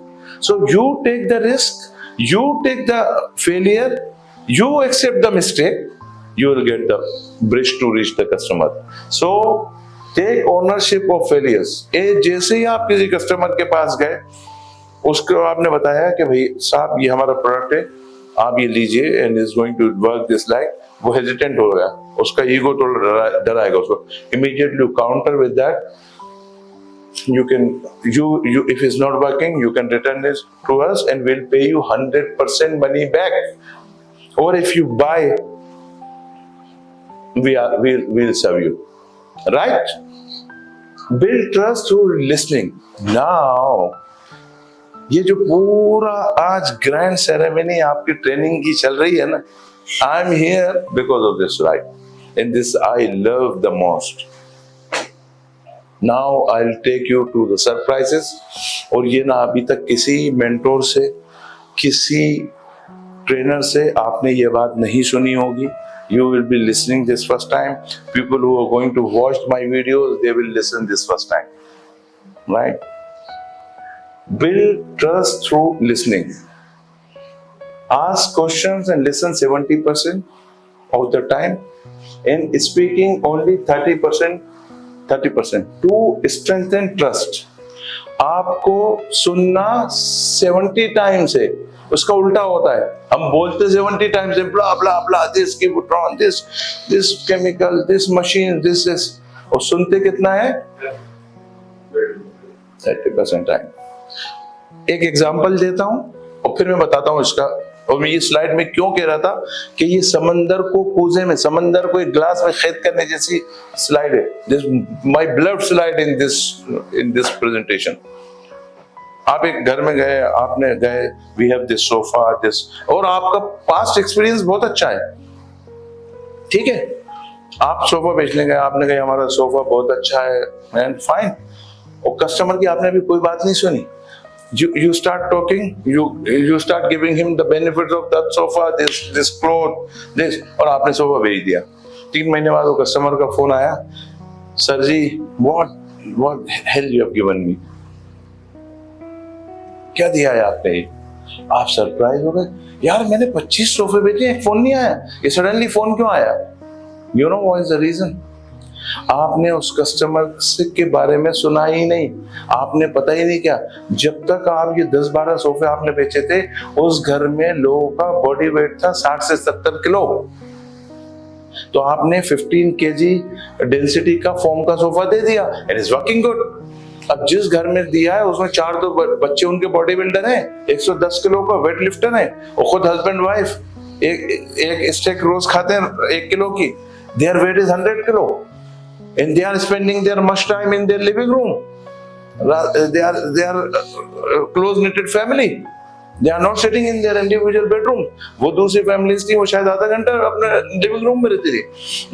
S1: So you take the risk, you take the failure, you accept the mistake, you will get the bridge to reach the customer. So take ownership of failures. जैसे ही आप किसी customer के पास गए, उसको आपने बताया कि भाई साहब ये हमारा प्रोडक्ट है, आप ये लीजिए and is going to work this like, वो हेजिटेंट हो गया, उसका ईगो थोड़ा डराएगा उसको, immediately counter with that, you if it's not working, you can return this to us and we'll pay you 100% money back, or if you buy, we'll serve you, right? Build trust through listening. Now ये जो पूरा आज grand ceremony आपकी training की चल रही है ना, I am here because of this, right? And this I love the most. Now I'll take you to the surprises. और ये ना अभी तक किसी मेंटोर से, किसी ट्रेनर से आपने ये बात नहीं सुनी होगी. You will be listening this first time. People who are going to watch my videos, they will listen this first time, right? Build trust through listening. Ask questions and listen 70% of the time, and speaking only 30% to strengthen trust. आपको सुनना 70 times है, उसका उल्टा होता है. हम बोलते 70 times है, blah blah blah, this keybotron, this chemical, this machine, this, और सुनते कितना है? 30% टाइम. एक एग्जांपल देता हूं और फिर मैं बताता हूं इसका. और मैं ये स्लाइड में क्यों कह रहा था कि ये समंदर को कूजे में, समंदर को एक ग्लास में खेद करने जैसी स्लाइड है. This my beloved slide in this presentation. आप एक घर में गए, आपने गए, we have this sofa, this, और आपका पास्ट एक्सपीरियंस बहुत अच्छा है, ठीक है? आप सोफा बेचने गए, आपने कहा हमारा सोफा बहुत अच्छा है, एंड फाइन. और कस्टमर की आपने भी कोई बात नहीं सुनी, You start talking, you start giving him the benefits of that sofa, this cloth, this, और आपने सोफा भेज दिया। 3 महीने बाद वो कस्टमर का फोन आया, sir ji what hell you have given me, क्या दिया है आपने ये? आप सरप्राइज हो गए, यार मैंने 25 सोफे भेजे, एक फोन नहीं आया, ये सडनली फोन क्यों आया? You know what is the reason? आपने उस कस्टमर के बारे में सुना ही नहीं, आपने पता ही नहीं क्या। जब तक आप ये 10-12 सोफे आपने बेचे थे, उस घर में लोगों का बॉडी वेट था 60 से 70 किलो, तो आपने 15 केजी डेंसिटी का फोम का सोफा दे दिया, इट इज वर्किंग गुड। अब जिस घर में दिया है उसमें 4 तो बच्चे उनके बॉडी बिल्डर हैं, 110 किलो का वेट लिफ्टर है, और खुद हस्बैंड वाइफ एक स्टेक रोज खाते हैं 1 किलो की, their weight is 100 kilo, and they are spending their much time in their living room. They are close knitted family. They are not sitting in their individual bedroom. वो दूसरी families थी, वो शायद आधा घंटा अपने living room में रहती थी।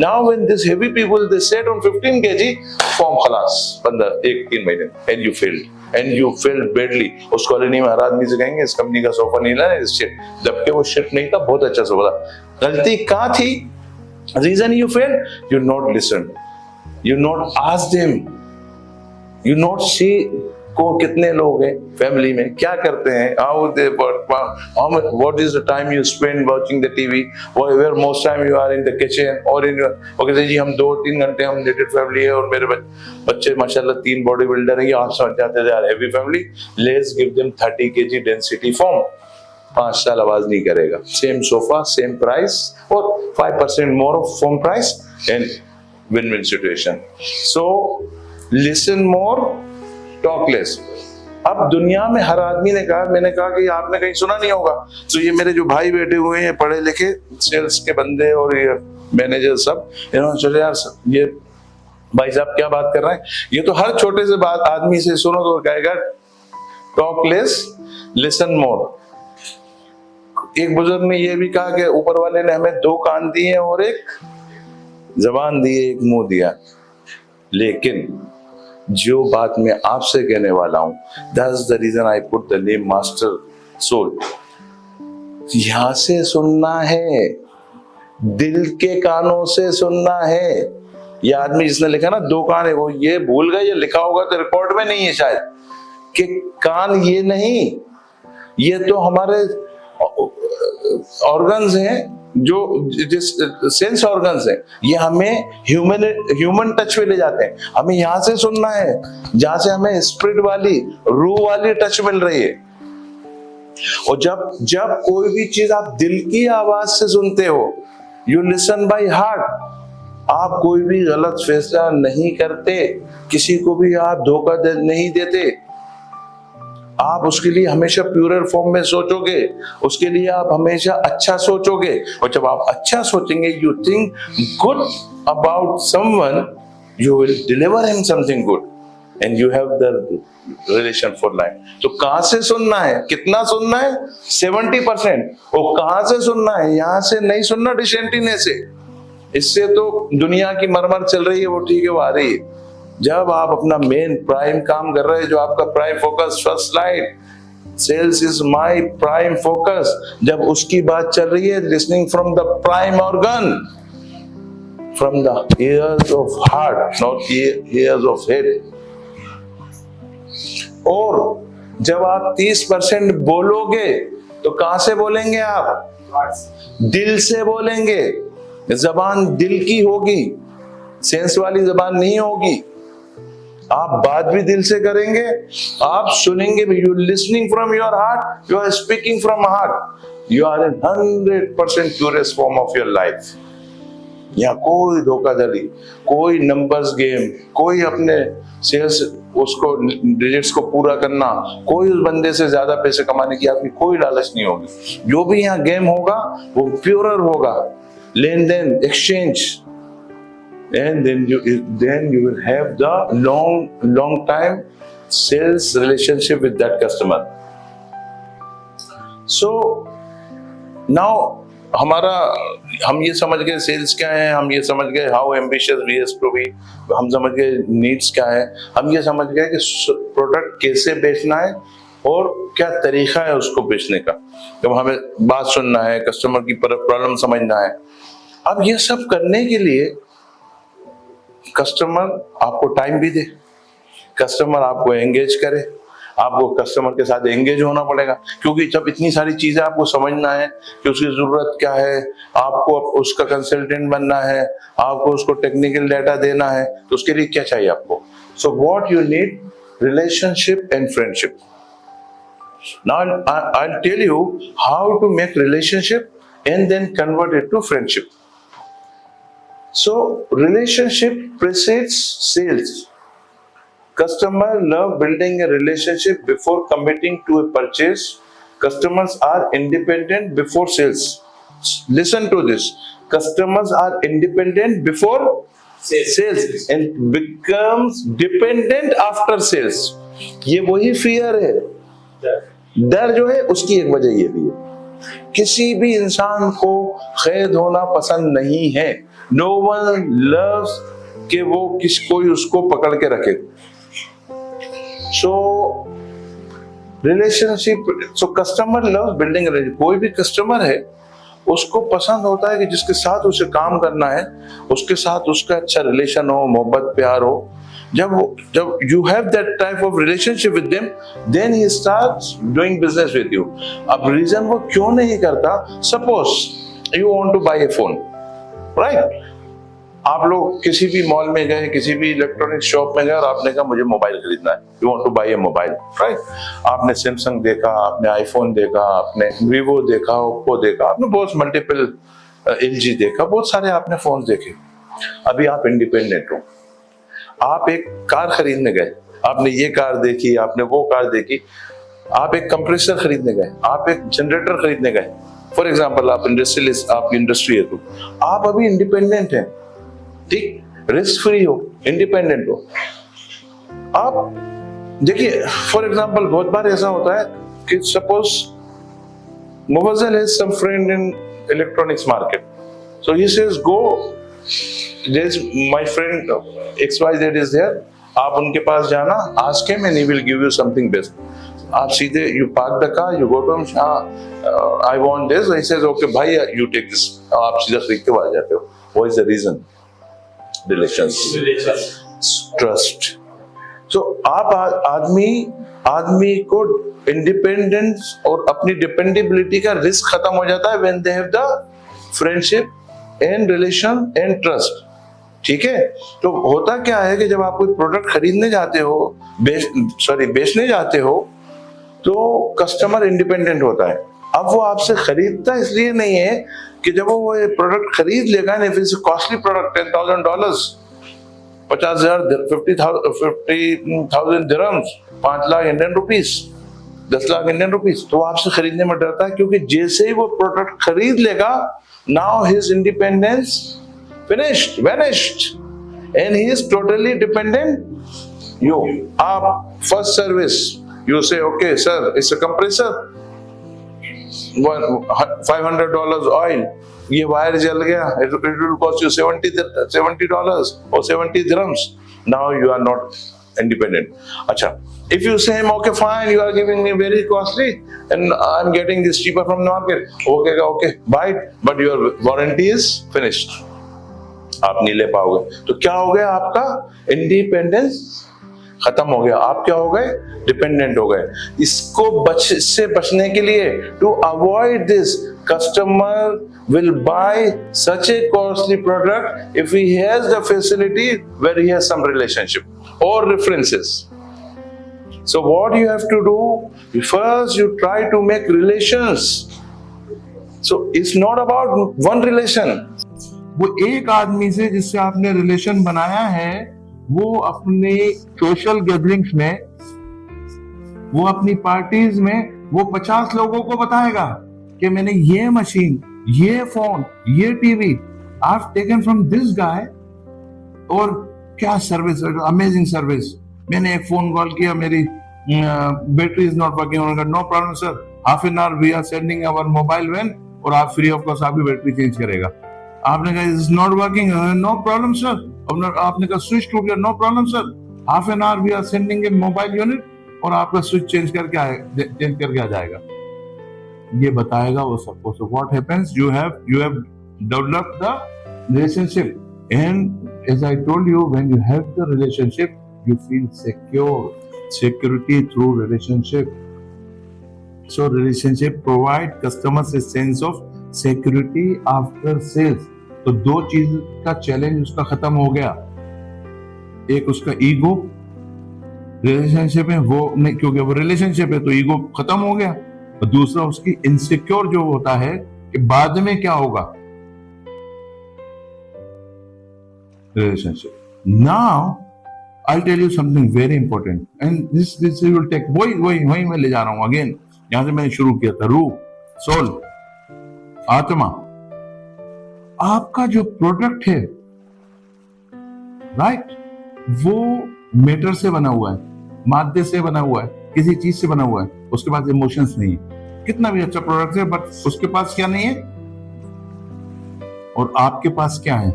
S1: Now when these heavy people they sat on 15 kg, form खलास 1-3 महीने, and you failed badly। उस कॉलोनी में हर आदमी से कहेंगे इस कंपनी का सोफा नहीं लाना, इस शिट, जबकि वो शिट नहीं था, बहुत अच्छा सोफा था। गलती कहाँ थी? Reason you failed, you not listen, you not ask them, you not see को कितने लोग हैं फैमिली में, क्या करते हैं, how they work, what is the time you spend watching the TV, where most time you are in the kitchen or in your, okay जी हम 2-3 घंटे हम knitted family है और मेरे बच्चे माशाल्लाह 3 बॉडी बिल्डर है, ये आप समझ जाते थे यार heavy family, let's give them 30 kg density foam, 5 साल आवाज नहीं करेगा, सेम सोफा सेम प्राइस और 5% more of foam price and win-win situation. So listen more, talk less. अब दुनिया में हर आदमी ने कहा, मैंने कहा कि आपने कहीं सुना नहीं होगा, तो ये मेरे जो भाई बैठे हुए हैं पढ़े लिखे सेल्स के बंदे और ये मैनेजर सब, इन्होंने चले यार ये भाई साहब क्या बात कर रहे हैं, ये तो हर छोटे से बात आदमी से सुनो तो कहेगा टॉक लेस लिसन मोर। एक बुजुर्ग ने ये भी कहा कि ऊपर वाले ने हमें 2 कान दिए और एक जबान दी, एक मुंह दिया, लेकिन जो बात मैं आपसे कहने वाला हूं, that's the reason I put the name master soul. यहां से सुनना है, दिल के कानों से सुनना है। ये आदमी जिसने लिखा ना 2 कान है, वो ये भूल गया, ये लिखा होगा तो रिकॉर्ड में नहीं है शायद, कि कान ये नहीं, ये तो हमारे ऑर्गन्स हैं, जो जिस सेंस ऑर्गन्स हैं, ये हमें ह्यूमन टच में ले जाते हैं। हमें यहां से सुनना है जहां से हमें स्पिरिट वाली रूह वाली टच मिल रही है। और जब कोई भी चीज आप दिल की आवाज से सुनते हो, यू लिसन बाय हार्ट, आप कोई भी गलत फैसला नहीं करते, किसी को भी आप धोखा नहीं देते, आप उसके लिए हमेशा प्यूरर फॉर्म में सोचोगे, उसके लिए आप हमेशा अच्छा सोचोगे, और जब आप अच्छा सोचेंगे, you think good about someone, you will deliver him something good and you have the relation for life. तो कहां से सुनना है, कितना सुनना है? 70%। और कहां से सुनना है? यहां से नहीं सुनना डिश एंटीने से, इससे तो दुनिया की मरमर चल रही है, वो ठीक है, वो आ रही है। जब आप अपना मेन प्राइम काम कर रहे हैं, जो आपका prime focus, first slide, sales is my prime focus, जब उसकी बात चल रही है, listening from the prime organ, from the ears of heart, not ears of head. और जब आप 30% बोलोगे तो कहां से बोलेंगे? आप दिल से बोलेंगे, जबान दिल की होगी, सेंस वाली जबान नहीं होगी। आप बात भी दिल से करेंगे, आप सुनेंगे भी, you listening from your heart, you are speaking from heart, you are in 100% purest form of your life. यहाँ कोई धोखाधड़ी, कोई नंबर्स गेम, कोई अपने सेल्स उसको डिजिट्स को पूरा करना, कोई उस बंदे से ज्यादा पैसे कमाने की आपकी कोई लालच नहीं होगी। जो भी यहाँ गेम होगा वो प्योरर होगा, लेन देन, exchange, and then you will have the long time sales relationship with that customer. So now हम ये समझ गए सेल्स क्या है, हम ये समझ गए how ambitious we have to be, हम समझ गए नीड्स क्या है, हम ये समझ गए कि प्रोडक्ट कैसे बेचना है और क्या तरीका है उसको बेचने का। जब हमें बात सुनना है, कस्टमर की प्रॉब्लम समझना है, अब ये सब करने के लिए कस्टमर आपको टाइम भी दे, कस्टमर आपको एंगेज करे, आपको कस्टमर के साथ एंगेज होना पड़ेगा, क्योंकि जब इतनी सारी चीजें आपको समझना है कि उसकी जरूरत क्या है, आपको उसका कंसल्टेंट बनना है, आपको उसको टेक्निकल डाटा देना है, तो उसके लिए क्या चाहिए आपको। So what you need, relationship and friendship. Now I'll tell you how to make relationship and then convert it to friendship. So relationship precedes sales. Customer love building a relationship before committing to a purchase. Customers are independent before sales. Listen to this. Customers are independent before sales and becomes dependent after sales. ये वही fear है, डर जो है, उसकी एक वजह ये भी है, किसी भी इंसान को कैद होना पसंद नहीं है। नो वन लव्स कि वो कोई उसको पकड़ के रखे। So relationship, so customer loves building relationship. कोई भी कस्टमर है उसको पसंद होता है कि जिसके साथ उसे काम करना है उसके साथ उसका अच्छा रिलेशन हो, मोहब्बत प्यार हो। जब you have that type of relationship with them, then he starts doing business with you. अब reason वो क्यों नहीं करता, suppose you want to buy a phone, right? आप लोग किसी भी मॉल में गए, किसी भी इलेक्ट्रॉनिक शॉप में गए और आपने कहा मुझे मोबाइल खरीदना है, you want to buy a mobile, right? आपने सैमसंग देखा, आपने आईफोन देखा, आपने वीवो देखा, ओप्पो देखा, आपने बहुत मल्टीपल LG देखा, बहुत सारे आपने फोन देखे। अभी आप इंडिपेंडेंट हो, आप एक कार खरीदने गए, आपने ये कार देखी, आपने वो कार देखी, आप एक कंप्रेसर खरीदने गए, आप एक जनरेटर खरीदने गए, फॉर एग्जांपल आप इंडस्ट्रियलिस्ट, आपकी इंडस्ट्री है, तो आप अभी इंडिपेंडेंट हैं, ठीक, रिस्क फ्री हो, इंडिपेंडेंट हो। आप देखिए, फॉर एग्जांपल बहुत बार ऐसा होता है कि suppose Mufazzal has some friend in electronics market, so he says go, there's my friend XYZ is there, आप उनके पास जाना, ask him and he will give you something best. आप सीधे you park the car, you go to him, I want this, he says okay भाई you take this, आप सीधा खरीद के आ जाते हो। What is the reason? Relations, trust. So आप आदमी को इंडिपेंडेंस और अपनी डिपेंडेबिलिटी का रिस्क खत्म हो जाता है when they have the friendship and relation and trust, ठीक है। तो होता क्या है कि जब आप कोई प्रोडक्ट खरीदने जाते हो, बेचने जाते हो, तो कस्टमर इंडिपेंडेंट होता है। अब वो आपसे खरीदता इसलिए नहीं है कि जब वो प्रोडक्ट खरीद लेगा ना, फिर costly product $10,000, 50,000, 50,000 dirhams, 5 lakh Indian rupees, 10 lakh Indian rupees, तो वो आपसे खरीदने में डरता है, क्योंकि जैसे ही वो प्रोडक्ट खरीद लेगा, now his independence vanished, and he is totally dependent you. First service, you say okay sir, it's a compressor, $500 oil, ये वायर जल गया, it will cost you $70 or 70 dirhams. Now you are not independent. अच्छा, if you say him okay fine, you are giving me very costly and I'm getting this cheaper from the market, okay buy it, but your warranty is finished, आप नहीं ले पाओगे। तो क्या हो गया, आपका इंडिपेंडेंस खत्म हो गया, आप क्या हो गए, डिपेंडेंट हो गए। इसको से बचने के लिए, to avoid this, customer will buy such a costly product if he has the facility where he has some relationship or references. So what you have to do, first you try to make relations. So it's not about one relation. वो एक आदमी से जिससे आपने relation बनाया है, वो अपने सोशल गैदरिंग्स में, वो अपनी पार्टीज में, वो 50 लोगों को बताएगा कि मैंने ये मशीन, ये फोन, ये TV I have taken from this guy, और क्या सर्विस, अमेजिंग सर्विस। मैंने एक फोन कॉल किया, मेरी battery is not working, no problem sir, half an hour we are sending our mobile van, और आप फ्री ऑफ कॉस्ट आपकी battery change करेगा। आपने कहा is not working, no problem sir, आपने कहा स्विच टूट गया, no problem sir, half an hour we are sending a mobile unit, और आपका स्विच चेंज करके आ जाएगा, ये बताएगा वो सबको. So what happens? You have developed the relationship, and as I told you, when you have the relationship, you feel security through relationship. So relationship provide customers a sense of security after sales. तो दो चीज का challenge उसका खत्म हो गया. एक उसका ईगो, रिलेशनशिप में वो नहीं, क्योंकि वो रिलेशनशिप है तो ईगो खत्म हो गया. और दूसरा उसकी इनसिक्योर जो होता है कि बाद में क्या होगा, relationship. Now I tell you something very important, and this will take, वही मैं ले जा रहा हूं अगेन, यहां से मैंने शुरू किया था. रूह, सोल, आत्मा. आपका जो प्रोडक्ट है, राइट, वो मैटर से बना हुआ है, माध्य से बना हुआ है, किसी चीज से बना हुआ है. उसके पास इमोशंस नहीं है. कितना भी अच्छा प्रोडक्ट है, बट उसके पास क्या नहीं है, और आपके पास क्या है.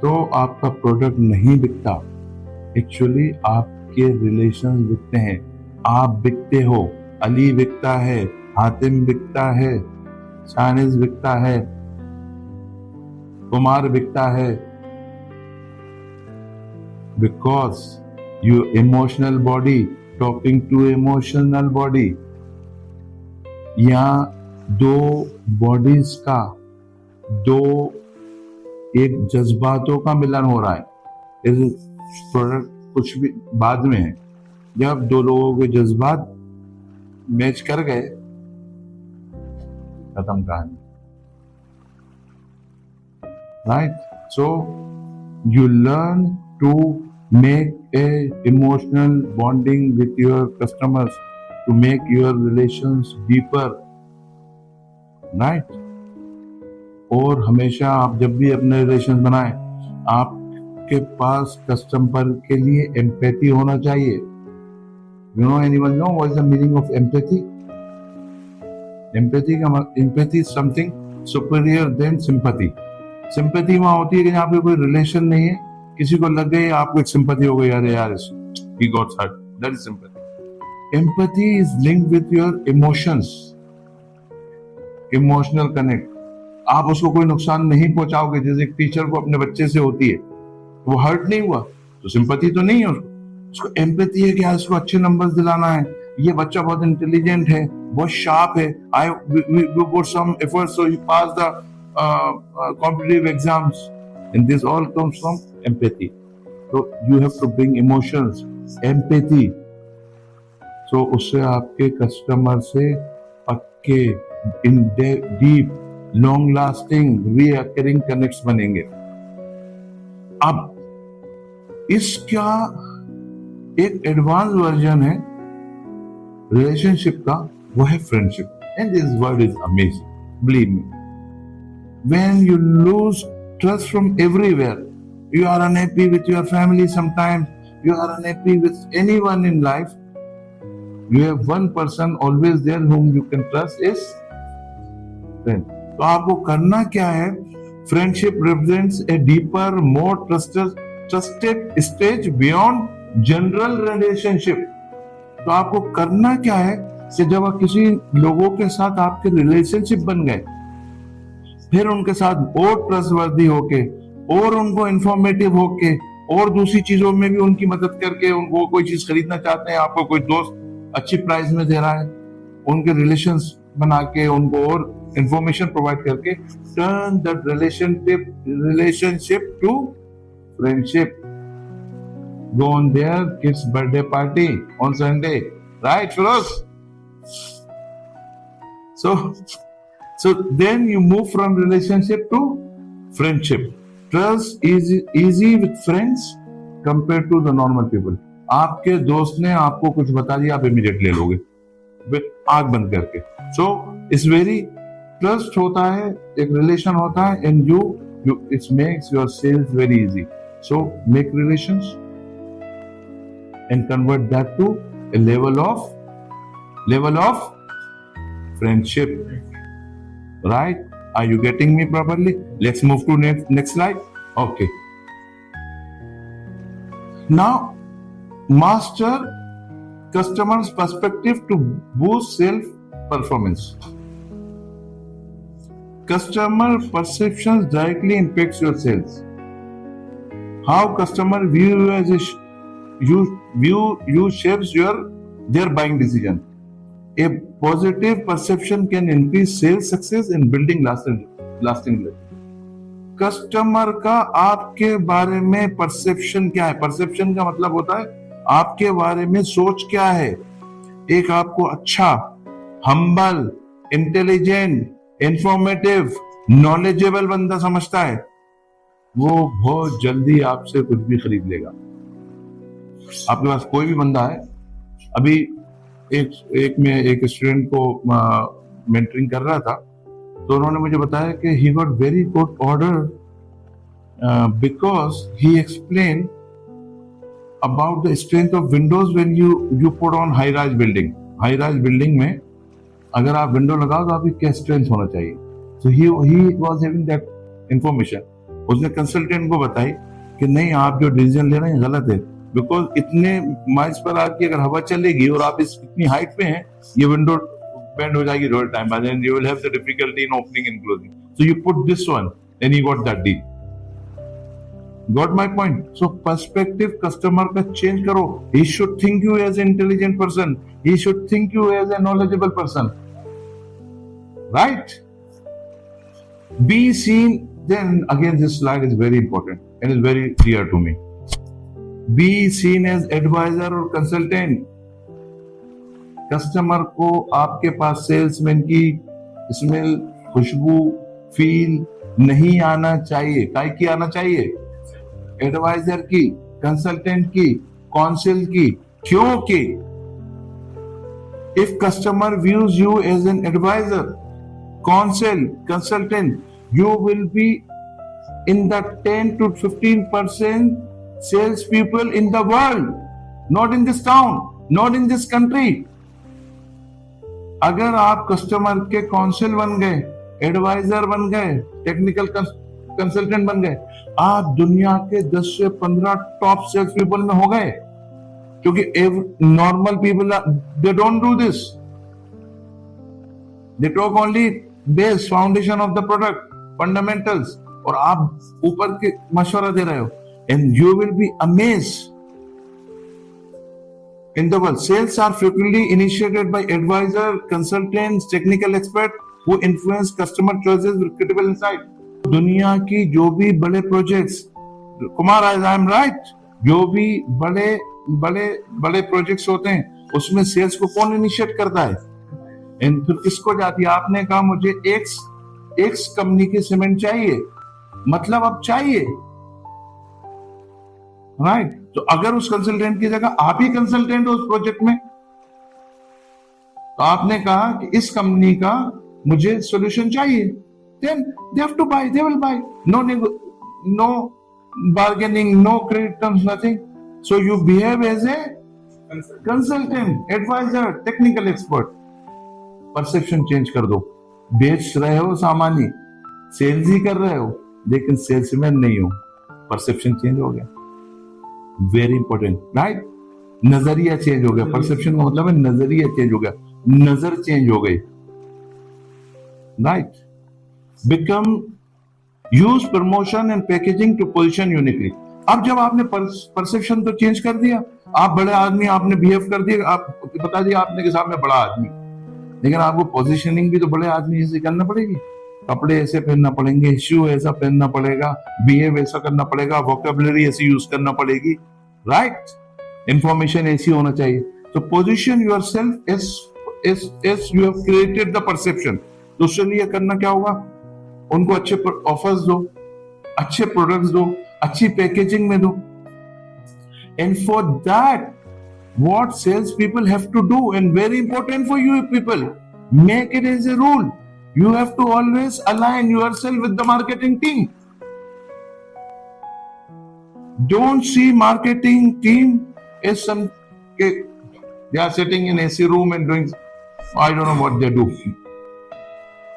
S1: तो आपका प्रोडक्ट नहीं बिकता, एक्चुअली आपके रिलेशन बिकते हैं. आप बिकते हो. अली बिकता है, हातिम बिकता है, शानिज बिकता है, कुमार बिकता है, because your emotional body talking to emotional body. यहाँ दो बॉडीज का, दो एक जज्बातों का मिलन हो रहा है. इस प्रोडक्ट कुछ भी बाद में है. जब दो लोगों के जज्बात मैच कर गए, खत्म कहानी. Right. So you learn to make a emotional bonding with your customers to make your relations deeper, right? और हमेशा आप जब भी अपने रिलेशन बनाएं, आपके पास कस्टमर के लिए एम्पैथी होना चाहिए. You know, anyone know what is the meaning of empathy? Empathy is something superior than sympathy. Sympathy वहाँ होती है कि जहाँ पे कोई रिलेशन नहीं है, किसी को लग गई, आपको एक सिंपैथी हो गई, अरे यार he got hurt. That is sympathy. Empathy is linked with your emotions, emotional connect. आप उसको कोई नुकसान नहीं पहुंचाओगे, जैसे एक टीचर को अपने बच्चे से होती है, वो हर्ट नहीं हुआ तो सिंपैथी तो नहीं है उसको एम्पैथी है कि यार उसको अच्छे नंबर्स दिलाना है, ये बच्चा बहुत इंटेलिजेंट है, बहुत शार्प है, we put some effort so he passed the competitive exams, and this all comes from empathy. So you have to bring emotions, empathy. So उससे आपके कस्टमर से पक्के, in deep, long lasting, reoccurring connects बनेंगे. अब इसका एक advance version है relationship का, वो है friendship. And this word is amazing, believe me. When you lose trust from everywhere, you are unhappy with your family sometimes, you are unhappy with anyone in life, you have one person always there whom you can trust is friend. तो आपको करना क्या है? Friendship represents a deeper, more trusted stage beyond general relationship. तो आपको करना क्या है कि जब आप किसी लोगों के साथ आपके रिलेशनशिप बन गए, फिर उनके साथ और ट्रस्टवर्दी होके, और उनको इंफॉर्मेटिव होके, और दूसरी चीजों में भी उनकी मदद करके, उनको कोई चीज खरीदना चाहते हैं, आपको कोई दोस्त अच्छी प्राइस में दे रहा है, उनके रिलेशंस बना के, उनको और इंफॉर्मेशन प्रोवाइड करके, turn that relationship to friendship. Go on their kid's birthday party on Sunday, right, Firoz? So then you move from relationship to friendship. Trust is easy with friends compared to the normal people. आपके दोस्त ने आपको कुछ बता दिया, आप immediate ले लोगे आंख बंद करके. So it's very trust होता है, एक रिलेशन होता है, and you it makes your sales very easy. So make relations and convert that to a level of friendship, right? Are you getting me properly? Let's move to next slide. Okay, now master customer's perspective to boost sales performance. Customer perceptions directly impacts your sales. How customer view you as you shapes their buying decision. A positive perception can increase sales success and building lasting relationship. Customer का आपके बारे में perception क्या है? Perception का मतलब होता है आपके बारे में सोच क्या है. एक आपको अच्छा, हम्बल, इंटेलिजेंट, इंफॉर्मेटिव, नॉलेजेबल बंदा समझता है, वो बहुत जल्दी आपसे कुछ भी खरीद लेगा. आपके पास कोई भी बंदा है, अभी एक स्टूडेंट को मेंटरिंग कर रहा था, तो उन्होंने मुझे बताया कि he got very good order because he explain about the strength of Windows when you put on high rise building. High rise building में अगर आप विंडो लगाओ तो आपकी क्या स्ट्रेंथ होना चाहिए. So he was having that information. उसने कंसल्टेंट को बताई कि नहीं, आप जो डिसीजन ले रहे हैं गलत है, बिकॉज इतने माइल्स पर आवर की अगर हवा चलेगी और आप इतनी हाइट पे हैं, ये विंडो बेंड हो जाएगी रोड टाइम बाद, and you will have the difficulty in opening and closing. So you put this one and you got that deal. Got my point? So perspective customer का चेंज करो. He should think you as an intelligent person, he should think you as a knowledgeable person, right? Be seen. Then again, this slide is very important and is very dear to me. Be seen as advisor or consultant. Customer को आपके पास salesman की smell, खुशबू, feel नहीं आना चाहिए. काय की आना चाहिए? एडवाइजर की, कंसल्टेंट की, काउंसिल की. क्योंकि if customer views you as an advisor, counsel, consultant, you will be in the 10 to 15% sales people in the world, not in this town, not in this country. अगर आप customer के council बन गए, adviser बन गए, technical consultant बन गए, आप दुनिया के 10 से 15 टॉप सेल्स पीपल में हो गए. क्योंकि normal people they don't do this. They talk only base, foundation of the product, fundamentals, और आप ऊपर के मशवरा दे रहे हो. And you will be amazed. In the world, sales are frequently initiated by advisor, consultants, technical expert who influence customer choices with critical insight. दुनिया की जो भी बड़े projects, Kumar, I am right, जो भी बड़े प्रोजेक्ट्स होते हैं उसमें सेल्स को कौन इनिशिएट करता है? एंड फिर किसको जाती है? आपने कहा मुझे एक्स कंपनी की सीमेंट चाहिए, मतलब अब चाहिए, राइट? तो अगर उस कंसल्टेंट की जगह आप ही कंसल्टेंट हो उस प्रोजेक्ट में, तो आपने कहा कि इस कंपनी का मुझे सॉल्यूशन चाहिए, then they have to buy, they will buy. No bargaining, no credit terms, nothing. So you behave as a consultant, advisor, technical expert. Perception change कर दो. बेच रहे हो सामान ही, सेल्स ही कर रहे हो, लेकिन सेल्समैन नहीं हो. परसेप्शन चेंज हो गया. Very important, right? नजरिया चेंज हो गया. परसेप्शन का मतलब है नजरिया चेंज हो गया, नजर चेंज हो गई, right? Become use promotion and packaging to position uniquely. अब जब आपने परसेप्शन तो चेंज कर दिया, आप बड़े आदमी आपने बिहेव कर दिया, आप बता दिया आपने के सामने बड़ा आदमी, लेकिन आपको पोजीशनिंग भी तो बड़े आदमी जैसे करना पड़ेगी. कपड़े ऐसे पहनना पड़ेंगे, शू ऐसा पहनना पड़ेगा, बिहेव ऐसा करना पड़ेगा, वोकैबुलरी ऐसी यूज करना पड़ेगी, राइट? इंफॉर्मेशन ऐसी होना चाहिए. तो position yourself as you have created the perception. तो उसके लिए करना क्या होगा? उनको अच्छे ऑफर्स दो, अच्छे प्रोडक्ट्स दो, अच्छी पैकेजिंग में दो. And for that what sales people have to do, and very important for you people, make it as a rule, you have to always align yourself with the marketing team. Don't see marketing team as some, they are sitting in AC room and doing, I don't know what they do.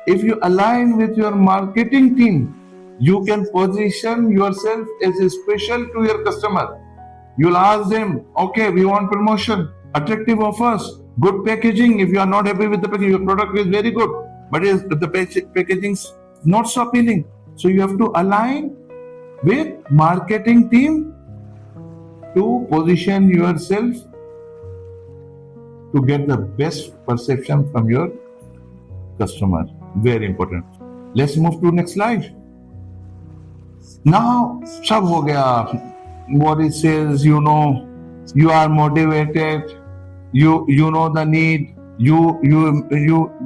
S1: If you align with your marketing team, you can position yourself as special to your customer. You'll ask them, okay, we want promotion, attractive offers, good packaging. If you are not happy with the packaging, your product is very good, but the packaging is not so appealing. So you have to align with marketing team to position yourself to get the best perception from your customer. Very important. Let's move to next slide. Now, सब हो गया. What it says, you know, you are motivated, you know the need, you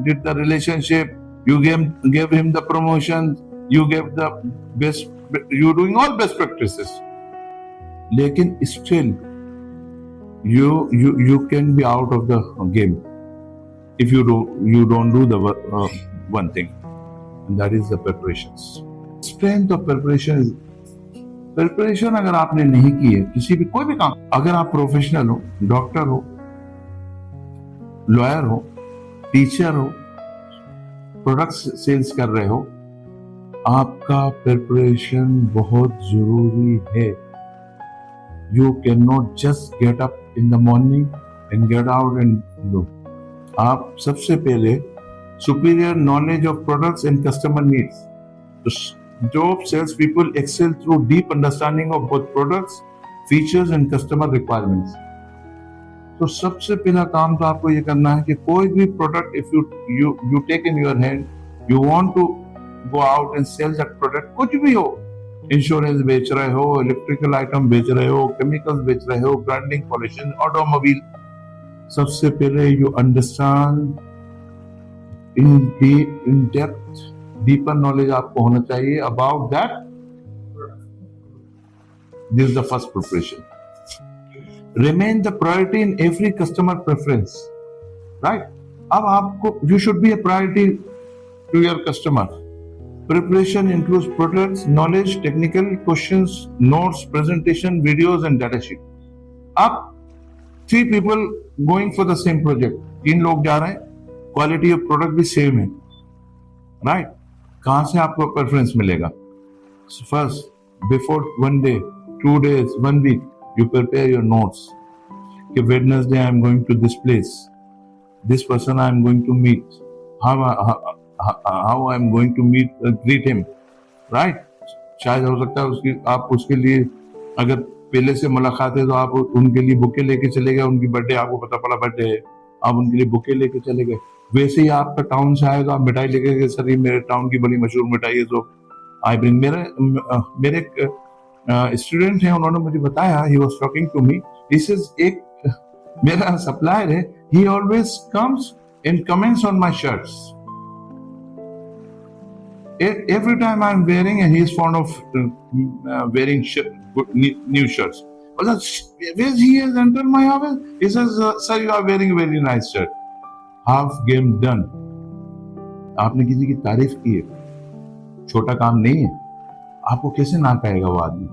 S1: did the relationship, you gave him the promotion, you gave the best, you doing all best practices. लेकिन still you can be out of the game if you don't do the one thing, and that is the preparations. Strength of preparation is preparation अगर आपने नहीं की है किसी भी कोई भी काम, अगर आप प्रोफेशनल हो, डॉक्टर हो, लॉयर हो, टीचर हो, प्रोडक्ट सेल्स कर रहे हो, आपका प्रिपरेशन बहुत जरूरी है. You can not just get up in the morning and get out and do. आप सबसे पहले superior knowledge of products and customer needs. Job salespeople excel through deep understanding of both products, features and customer requirements. तो सबसे पहला काम तो आपको ये करना है कि कोई भी product if you take in your hand, you want to go out and sell that product, कुछ भी हो, इंश्योरेंस बेच रहे हो, इलेक्ट्रिकल आइटम बेच रहे हो, केमिकल्स बेच रहे हो, ब्रांडिंग, पॉलिशिंग, ऑटोमोबाइल, सबसे पहले you understand in depth, deeper knowledge आपको होना चाहिए about that. This is the first preparation. Remain the priority in every customer preference. Right, अब आपको you should be a priority to your customer. Preparation includes products, knowledge, technical questions, notes, presentation, videos and data sheet. आप 3 people going for the same project, 3 लोग जा रहे हैं, quality of product भी same है. Right, कहां से आपको प्रेफरेंस मिलेगा? First, before 1 day, 2 days, 1 week, you prepare your notes. कि Wednesday I am going to this place, this person I am going to meet, how I am going to meet, greet him, right? शायद हो सकता है आप उसके लिए अगर पहले से मुलाकात है तो आप उनके लिए बुके लेके चले गए, उनकी बर्थडे आपको पता पड़ा बर्थडे है, आप उनके लिए बुके लेके चले गए. वैसे ही आपका टाउन से आएगा, आप मिठाई लेके गए, सर ये मेरे टाउन की बड़ी मशहूर मिठाई है, तो आई ब्रिंग. मेरे एक स्टूडेंट है, उन्होंने मुझे बताया, he was talking to me, he says एक मेरा सप्लायर है, he always comes and comments on my shirts. Every time I'm wearing, and he is fond of wearing new shirts. But when he has entered my office, he says, "Sir, you are wearing a very nice shirt." Half game done. आपने किसी की तारीफ की है, छोटा काम नहीं है. आपको कैसे ना कहेगा वो आदमी,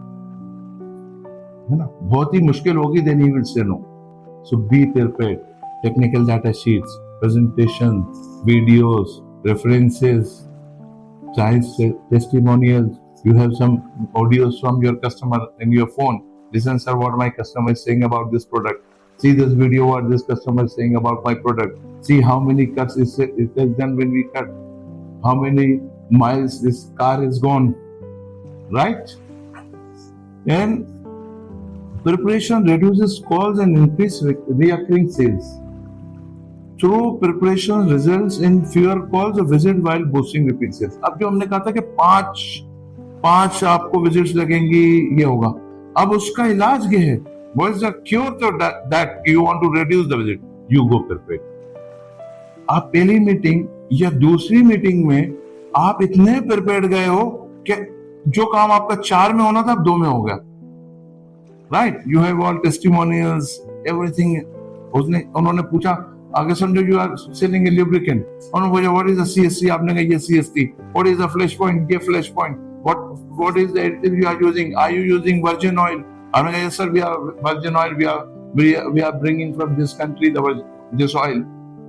S1: है ना? बहुत ही मुश्किल होगी, then he will say no. So be prepared. Technical data sheets, presentation, videos, references, testimonials. You have some audios from your customer in your phone. Listen, sir, what my customer is saying about this product. See this video, what this customer is saying about my product. See how many cuts it has done when we cut. How many miles this car is gone. Right? And preparation reduces calls and increases recurring sales. True preparation results in fewer calls or visits while boosting repeat sales. अब जो हमने कहा था कि 5 आपको visits लगेंगी, ये होगा. अब उसका इलाज क्या है? What is the cure to that you want to reduce the visit? You go prepared. आप पहली मीटिंग या दूसरी मीटिंग में आप इतने प्रिपेयर्ड गए हो कि जो काम आपका 4 में होना था अब 2 में हो गया. Right, you have all testimonials, everything. उन्होंने पूछा, आगे समझो you are selling a lubricant, उन्होंने पूछा व्हाट इज द सीएससी, आपने कहा ये CST. What is the flash point, ये flash point. What is the additive you are using, are you using virgin oil? आपने कहा sir we are virgin oil, we are bringing from this country this oil,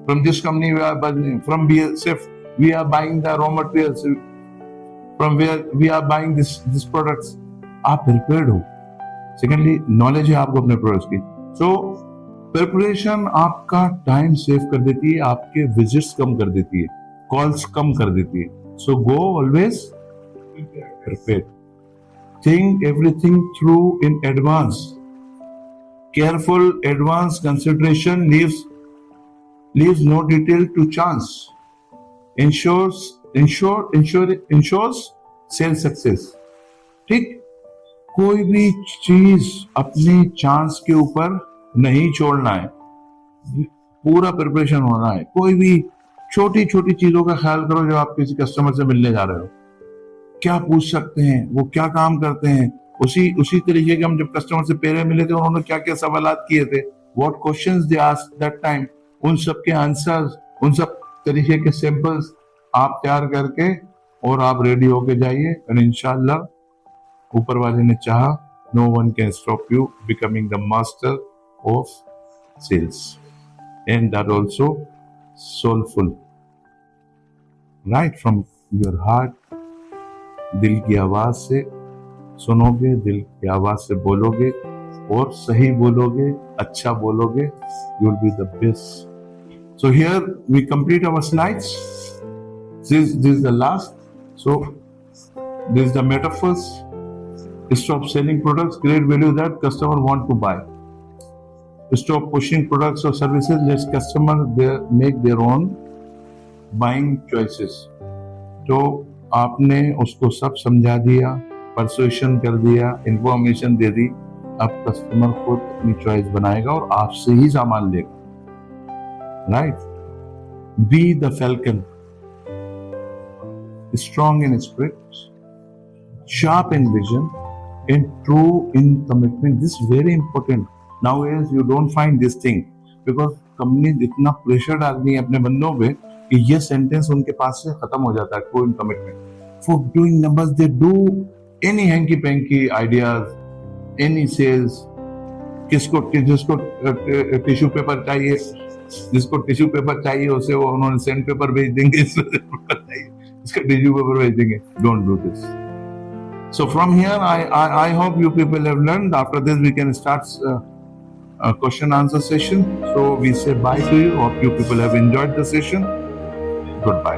S1: from this company we are burning, from BASF we are buying the raw materials, from where we are buying this products. आप prepared हो. Secondly knowledge है आपको अपने products की. So preparation आपका time save कर देती है, आपके विजिट्स कम कर देती है, कॉल्स कम कर देती है. So go always prepare. Think everything through in advance. Careful advance consideration leaves no detail to chance. Ensures sales success. ठीक, कोई भी चीज अपनी चांस के ऊपर नहीं छोड़ना है, पूरा प्रिपरेशन होना है. कोई भी छोटी छोटी चीजों का ख्याल करो. जब आप किसी कस्टमर से मिलने जा रहे हो, क्या पूछ सकते हैं, वो क्या काम करते हैं, उसी तरीके के हम जब कस्टमर से पहले मिले थे उन्होंने क्या क्या सवालात किए थे, what questions they asked that time, उन सब के आंसर्स, उन सब तरीके के सैंपल्स आप तैयार करके और आप रेडी होके जाइए. और इंशाल्लाह ऊपर वाले ने चाहा, no one can stop you becoming the master of sales and that also soulful, right from your heart. दिल की आवाज से सुनोगे, दिल की आवाज से बोलोगे और सही बोलोगे, अच्छा बोलोगे, you will be the best. So here we complete our slides. This is the last. So this is the metaphors. Stop selling products, create value that customer want to buy. Stop pushing products or services, let customer make their own buying choices. तो आपने उसको सब समझा दिया, persuasion कर दिया, information दे दी. अब customer खुद अपनी चॉइस बनाएगा और आपसे ही सामान लेगा. Right. Be the falcon, strong in spirit, sharp in vision and true in commitment. This very important. Now as you don't find this thing because company इतना प्रेशर डालती है अपने बंदों पे कि ये सेंटेंस उनके पास से खत्म हो जाता है. True in commitment. For doing numbers they do any hanky panky ideas, any sales. जिसको टिश्यू पेपर चाहिए, जिसको टिश्यू पेपर चाहिए उसे वो उन्होंने सैंड पेपर भेज देंगे, इसको टिश्यू पेपर भेज देंगे. Don't do this. So from here, I hope you people have learned. After this, we can start a question answer session. So we say bye to you. Hope you people have enjoyed the session. Goodbye.